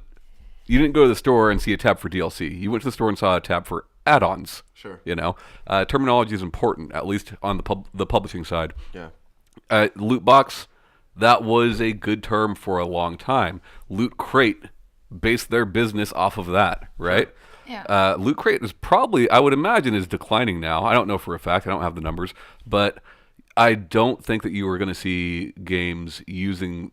You didn't go to the store and see a tab for DLC. You went to the store and saw a tab for add-ons. Sure. You know, terminology is important, at least on the publishing side. Yeah. Loot box, that was a good term for a long time. Loot Crate based their business off of that, right? Yeah. Loot Crate is probably, I would imagine, is declining now. I don't know for a fact. I don't have the numbers, but I don't think that you are going to see games using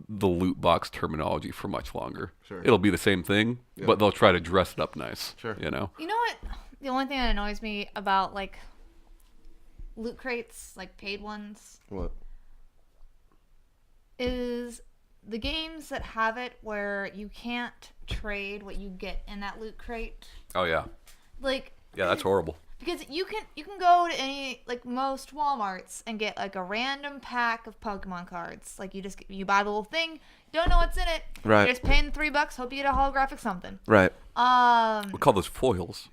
the loot box terminology for much longer. Sure. It'll be the same thing, but they'll try to dress it up nice. Sure. You know? You know what? The only thing that annoys me about like loot crates, like paid ones, What? is the games that have it where you can't trade what you get in that loot crate. Oh yeah. Like, Yeah, that's horrible. because you can go to any, like most Walmarts and get like a random pack of Pokemon cards. Like you buy the little thing, don't know what's in it. Right. You're just paying $3, hope you get a holographic something. Right. We call those foils.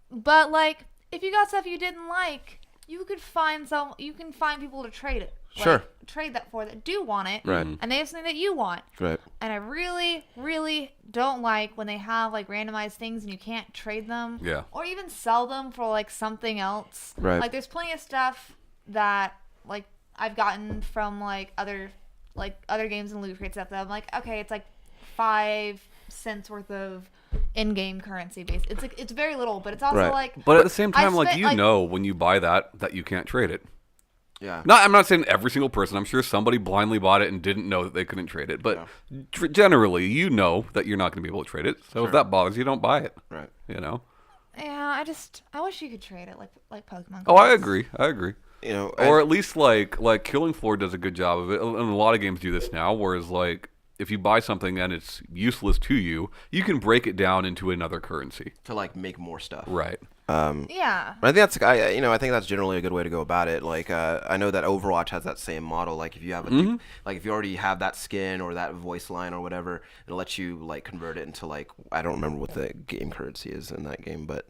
But like if you got stuff you didn't like, you can find people to trade it. Sure. Trade that for that do want it. Right. And they have something that you want. Right. And I really, really don't like when they have like randomized things and you can't trade them. Yeah. Or even sell them for like something else. Right. Like there's plenty of stuff that like I've gotten from like other games and loot crate stuff that I'm like, okay, it's like 5 cents worth of in-game currency base. It's like it's very little, but it's also Right. like. But at the same I time, like spent, you like- know when you buy that you can't trade it. Yeah. I'm not saying every single person. I'm sure somebody blindly bought it and didn't know that they couldn't trade it. But generally, you know that you're not going to be able to trade it. So if that bothers you, don't buy it. Right. You know? Yeah, I wish you could trade it like Pokemon. Oh, I cards. agree. You know, Or at least like Killing Floor does a good job of it. And a lot of games do this now. Whereas like if you buy something and it's useless to you, you can break it down into another currency. to like make more stuff. Right. Yeah. But I think I think that's generally a good way to go about it. Like, I know that Overwatch has that same model. Like, if you have like if you already have that skin or that voice line or whatever, it'll let you like convert it into like I don't remember what the game currency is in that game, but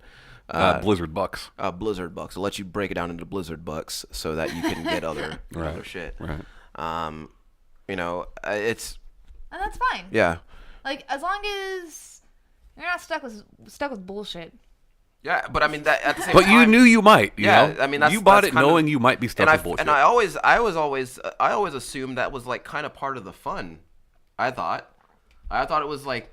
Blizzard Bucks. Blizzard bucks. It'll let you break it down into Blizzard bucks so that you can get other other shit. Right. You know, it's And that's fine. yeah. Like as long as you're not stuck with bullshit. Yeah, but I mean that at the same But time. you knew you might. You Yeah, know? I mean, that's- you bought that's it kind of- knowing you might be stuck with bullshit. And I always assumed that was like kind of part of the fun. I thought it was like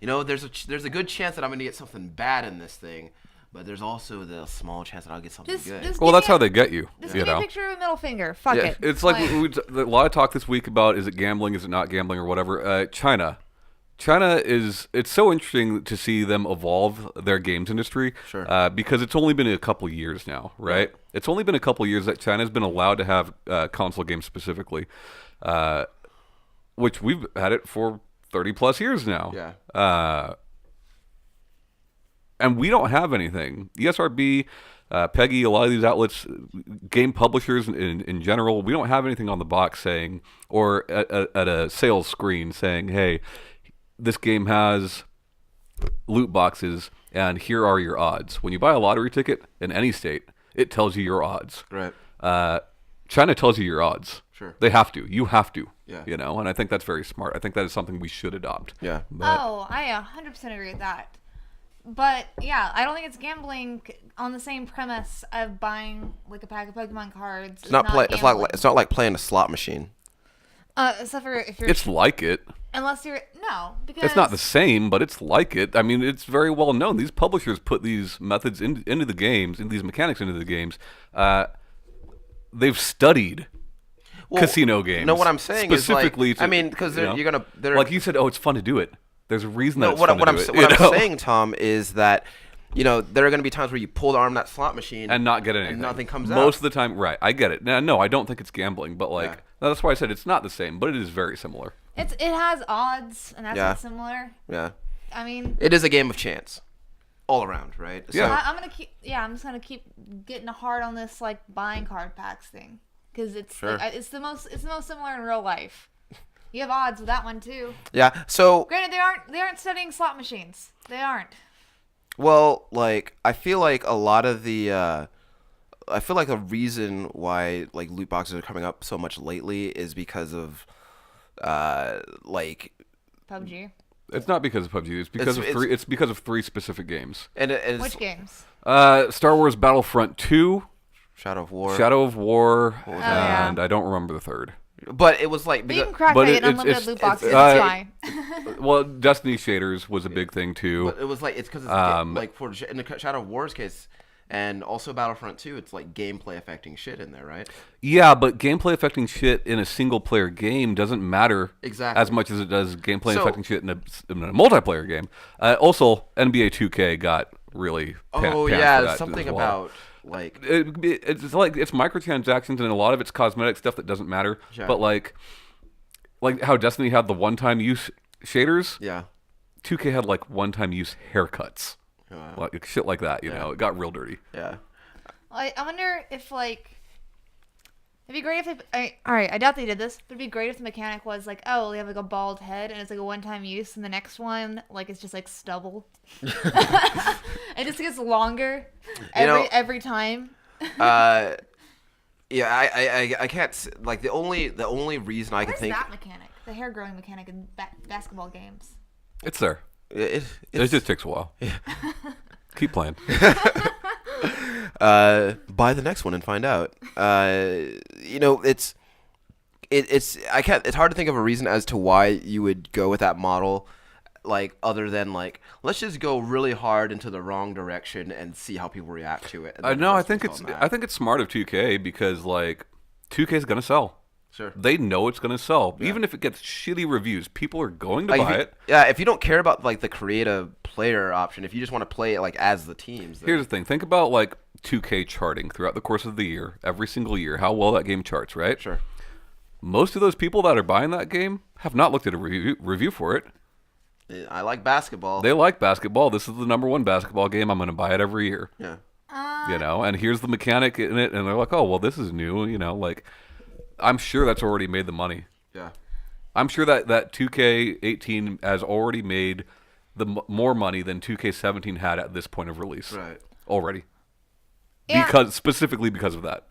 you know there's a good chance that I'm gonna get something bad in this thing, but there's also the small chance that I'll get something good. Just Well, give that's me how a- they get you. Just You give me a know. picture of a middle finger. Fuck Yeah, it. It's like a lot of talk this week about is it gambling, is it not gambling, or whatever. China it's so interesting to see them evolve their games industry. Sure. Because it's only been a couple years now, right? It's only been a couple years that China's been allowed to have console games specifically, which we've had it for 30 plus years now. Yeah. And we don't have anything. ESRB, Peggy, a lot of these outlets, game publishers in general, we don't have anything on the box saying, or at a sales screen saying, hey, this game has loot boxes and here are your odds. When you buy a lottery ticket in any state, it tells you your odds. Right. China tells you your odds. Sure. They have to. You have to. Yeah. You know, and I think that's very smart. I think that is something we should adopt. Yeah. But, Oh, I 100% agree with that. But yeah, I don't think it's gambling on the same premise of buying like a pack of Pokemon cards. It's not gambling. it's not like playing a slot machine. Except for if you're it's like it. unless you're no because It's not the same, but it's like it. I mean, it's very well known. These publishers put these methods into the games, and these mechanics into the games. They've studied casino games. No, what I'm saying is like, specifically. I mean, because you know, you're gonna they're like you said, oh, it's fun to do it. There's a reason that no, it's what fun I'm to do it. what I'm saying, Tom, is that you know there are gonna be times where you pull the arm of that slot machine and not get anything. and nothing comes out. Most of the time, right? I get it. No, I don't think it's gambling, but like Yeah. that's why I said it's not the same, but it is very similar. it has odds and that's Yeah. not similar. Yeah, I mean, it is a game of chance, all around, right? Yeah. I'm just gonna keep getting hard on this like buying card packs thing because it's Sure. like, it's the most similar in real life. You have odds with that one too. Yeah. So Granted, they aren't studying slot machines. They aren't. well, like I feel like a lot of the I feel like the reason why like loot boxes are coming up so much lately is because of like PUBG. It's not because of PUBG. It's because of three. It's because of three specific games. And it's Which games? Star Wars Battlefront 2, Shadow of War. Shadow of War, yeah. and I don't remember the third. But it was like But you because, can crack but it, it's- unlimited loot boxes. it's- It's fine. Well, Destiny shaders was a big thing too. but it was like it's because like for in the Shadow of War's case, and also Battlefront 2, it's like gameplay affecting shit in there, right? Yeah, but gameplay affecting shit in a single player game doesn't matter Exactly. as much as it does gameplay So- affecting shit in a multiplayer game. Also, NBA 2K got really panned for yeah, that something as well. about like It's like it's microtransactions and a lot of it's cosmetic stuff that doesn't matter. Sure. But like how Destiny had the one-time use shaders, yeah. 2K had like one-time use haircuts, Wow. like shit like that. You know, it got real dirty. Yeah. I wonder if like it'd be great if they. All right, I doubt they did this, but it'd be great if the mechanic was like, oh, they have like a bald head and it's like a one-time use, and the next one like it's just like stubble. It just gets longer every time. Yeah, I can't like the only reason I can Where's think that mechanic? The hair growing mechanic in basketball games. It's there. it, It just takes a while. Keep playing. buy the next one and find out. You know, it's hard to think of a reason as to why you would go with that model, like other than like let's just go really hard into the wrong direction and see how people react to it. And then No, I just think based it's on that. I think it's smart of 2K because like 2K is gonna sell. Sure. They know it's gonna sell, even if it gets shitty reviews. People are going to Like, buy if you, it. yeah, if you don't care about like the creative player option, if you just want to play it like as the teams, then, Here's the thing: think about like 2K charting throughout the course of the year, every single year, how well that game charts, right? sure. Most of those people that are buying that game have not looked at a review for it. I like basketball. They like basketball. This is the #1 basketball game. I'm going to buy it every year. yeah. You know, and here's the mechanic in it, and they're like, oh, well, this is new. You know, like I'm sure that's already made the money. Yeah. I'm sure that 2K18 has already made more money than 2K17 had at this point of release. Right. Already. Yeah. Specifically because of that.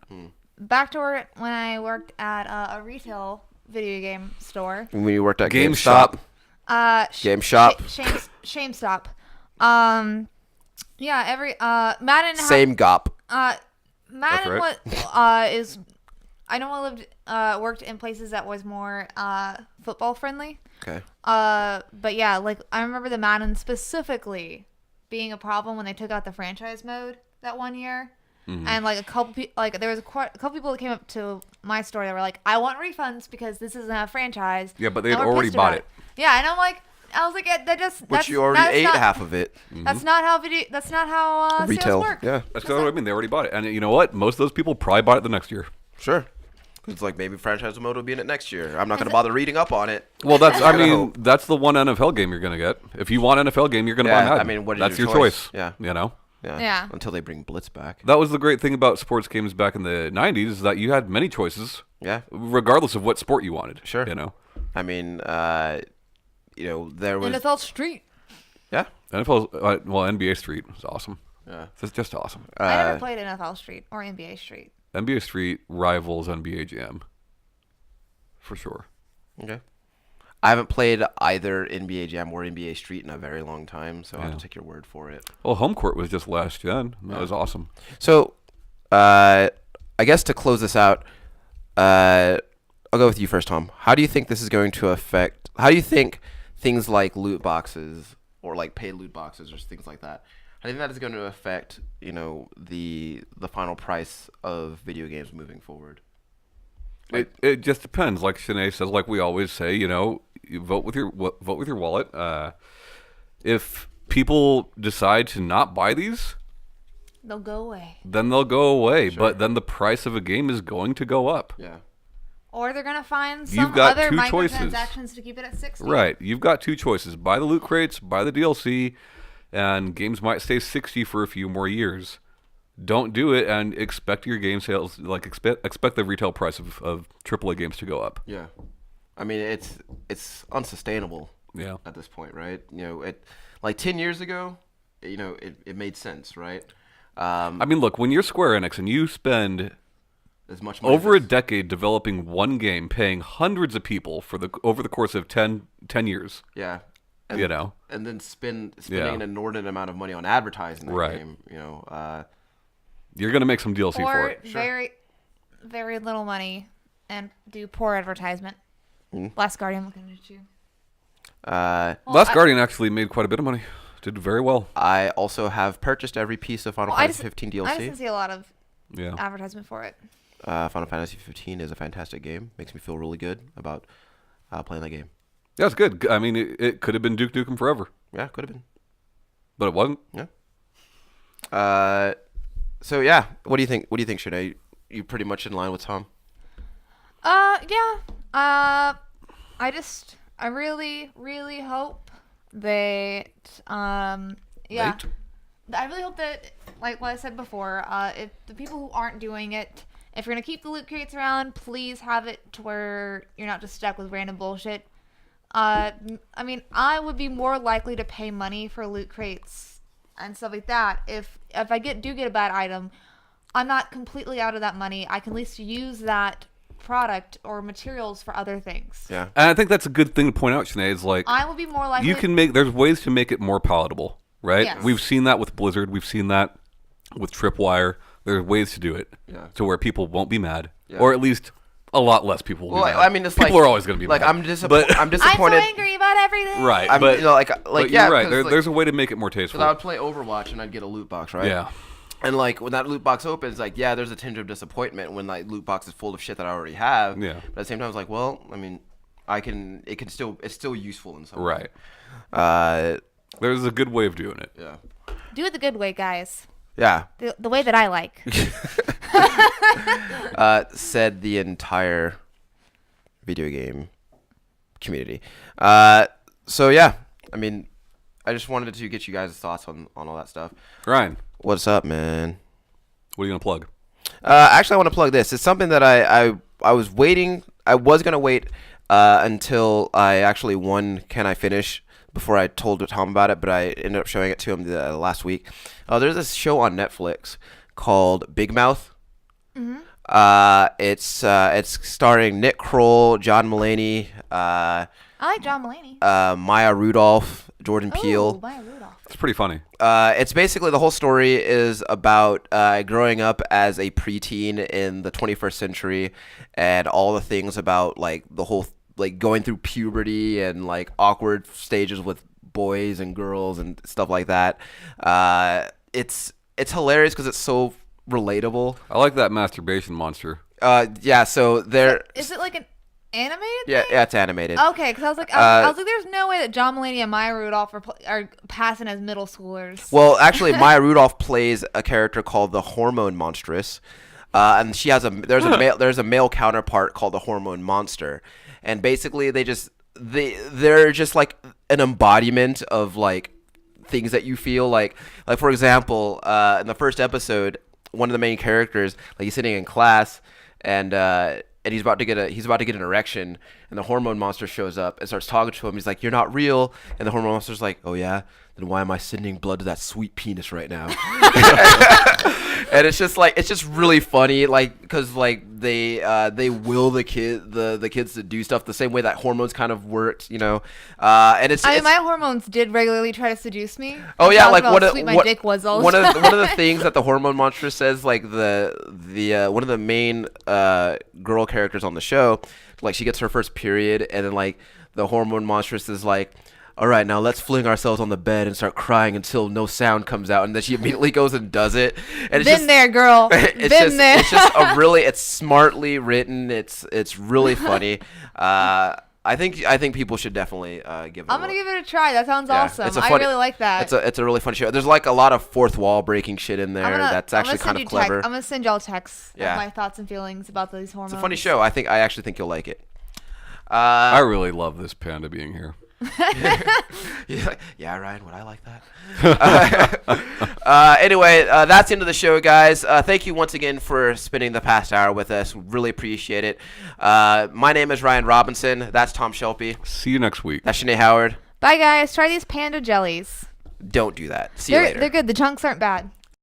Back to when I worked at a retail video game store. When you worked at GameStop. Game Shop. Shame Stop. Yeah, every Madden. Same GOP. Madden right. is. I know I worked in places that was more football friendly. Okay. But yeah, like I remember the Madden specifically being a problem when they took out the franchise mode that one year. And like there was a couple people that came up to my store that were like, "I want refunds because this isn't a franchise." Yeah, but they And had we're already pissed bought about it. Yeah, and I was like, Which that's you already ate not, half of it. That's not how That's not how Retail. sales work. Yeah. That's what I mean. They already bought it. And you know what? Most of those people probably bought it the next year. Sure. It's like maybe franchise mode will be in it next year. I'm not going to bother reading up on it. Well, that's I mean, hope. that's the one NFL game you're going to get. If you want NFL game, you're going to Yeah, buy Madden. I mean, what is that's your your choice? choice. Yeah. You know? Yeah. Until they bring Blitz back. That was the great thing about sports games back in the 90s is that you had many choices Yeah. regardless of what sport you wanted. Sure. You know? I mean, you know, there was. NFL Street. Yeah. NFL, NBA Street was awesome. Yeah. It's just awesome. I never played NFL Street or NBA Street. NBA Street rivals NBA Jam. For sure. Okay. I haven't played either NBA Jam or NBA Street in a very long time, so I'll have to take your word for it. Well, Home Court was just last gen. That was awesome. So, I guess to close this out, I'll go with you first, Tom. How do you think this is going to affect? How do you think things like loot boxes or like paid loot boxes or things like that? How do you think that is going to affect, you know, the final price of video games moving forward? It just depends. Like Shanae says, like we always say, you know, you vote with your wallet. If people decide to not buy these, They'll go away. then they'll go away. But then the price of a game is going to go up. Yeah. Or they're gonna find You've some got other two choices. microtransactions to keep it at 60. Right. You've got two choices: buy the loot crates, buy the DLC, and games might stay 60 for a few more years. Don't do it and expect your game sales, like expect the retail price of AAA games to go up. Yeah. I mean, it's unsustainable. Yeah. At this point, right? You know, it like 10 years ago, you know, it made sense, right? I mean, look, when you're Square Enix and you spend As much money over a as- decade developing one game, paying hundreds of people over the course of 10 years. Yeah. you know. And then spending Yeah. an inordinate amount of money on advertising that Right. game. You know, You're gonna make some DLC for Or it. very, very little money and do poor advertisement. Mm. Last Guardian looking at you. Last Guardian actually made quite a bit of money. Did very well. I also have purchased every piece of Final I Fantasy 15 DLC. I didn't see a lot of Yeah. advertisement for it. Final Fantasy 15 is a fantastic game. Makes me feel really good about playing that game. Yeah, it's good. I mean, it could have been Duke Nukem Forever, Yeah, could have been. but it wasn't. Yeah. So yeah, what do you think? What do you think, Sinead? You pretty much in line with Tom? Yeah. I really, really hope that, yeah. Late? I really hope that, like what I said before, if the people who aren't doing it, if you're gonna keep the loot crates around, please have it to where you're not just stuck with random bullshit. I mean, I would be more likely to pay money for loot crates and stuff like that if I do get a bad item. I'm not completely out of that money. I can at least use that product or materials for other things. Yeah. And I think that's a good thing to point out, Sinead. Is like I will be more likely. you can make. There's ways to make it more palatable, right? Yes. We've seen that with Blizzard. We've seen that with Tripwire. There's ways to do it to where people won't be mad, or at least a lot less people will Well, be mad. I mean, it's people like, are always going to be like mad. I'm disappointed. I'm I'm so disappointed. angry about everything. Right, I'm, but you know, like yeah, you're right. 'cause, There's a way to make it more tasteful. I would play Overwatch and I'd get a loot box, right? Yeah. And like when that loot box opens, like yeah, there's a tinge of disappointment when like loot box is full of shit that I already have. Yeah. But at the same time, it's like, well, I mean, it's still useful in some way. Right. There's a good way of doing it. Yeah. Do it the good way, guys. Yeah. The way that I like. Said the entire video game community. So yeah, I mean, I just wanted to get you guys' thoughts on all that stuff. Ryan, What's up, man? what are you gonna plug? Actually, I want to plug this. It's something that I was waiting. I was gonna wait until I actually won Can I Finish before I told Tom about it, but I ended up showing it to him last week. There's this show on Netflix called Big Mouth. Mm-hmm. It's starring Nick Kroll, John Mulaney, I like John Mulaney. Maya Rudolph, Jordan Oh, Peele. Maya Rudolph. It's pretty funny. It's basically the whole story is about growing up as a preteen in the 21st century and all the things about like the whole like going through puberty and like awkward stages with boys and girls and stuff like that. It's hilarious because it's so relatable. I like that masturbation monster. Yeah. So there. Is it like an animated Yeah, thing? yeah, it's animated. Okay, because I was like, I was like, there's no way that John Mulaney and Maya Rudolph are passing as middle schoolers. Well, actually, Maya Rudolph plays a character called the Hormone Monstress, and she has there's a male counterpart called the Hormone Monster, and basically they're just like an embodiment of like things that you feel like for example, in the first episode, one of the main characters, like he's sitting in class and he's about to get an erection, and the Hormone Monster shows up and starts talking to him. He's like, "You're not real," and the Hormone Monster's like, "Oh yeah, then why am I sending blood to that sweet penis right now?" And it's just really funny, like because like they will the kids to do stuff the same way that hormones kind of worked, you know, and it's my hormones did regularly try to seduce me. Oh yeah, like what sweet my dick was all one of the things that the Hormone Monster says, like the one of the main girl characters on the show, like she gets her first period, and then like the Hormone Monstress is like, "All right, now let's fling ourselves on the bed and start crying until no sound comes out," and then she immediately goes and does it. And Been there, girl. There. It's just it's smartly written. It's really funny. I think people should definitely give it. I'm gonna give it a try. That sounds Yeah, awesome. it's a I funny- really like that. It's a really funny show. There's like a lot of fourth wall breaking shit in there that's actually kind of clever. I'm gonna send y'all texts Yeah. of my thoughts and feelings about these hormones. It's a funny show. I actually think you'll like it. I really love this panda being here. Yeah, Ryan, would I like that? Anyway, that's the end of the show, guys. Thank you once again for spending the past hour with us. Really appreciate it. My name is Ryan Robinson. That's Tom Shelby. See you next week. That's Shanae Howard. Bye, guys. Try these panda jellies. Don't do that. See you later. They're good. The chunks aren't bad.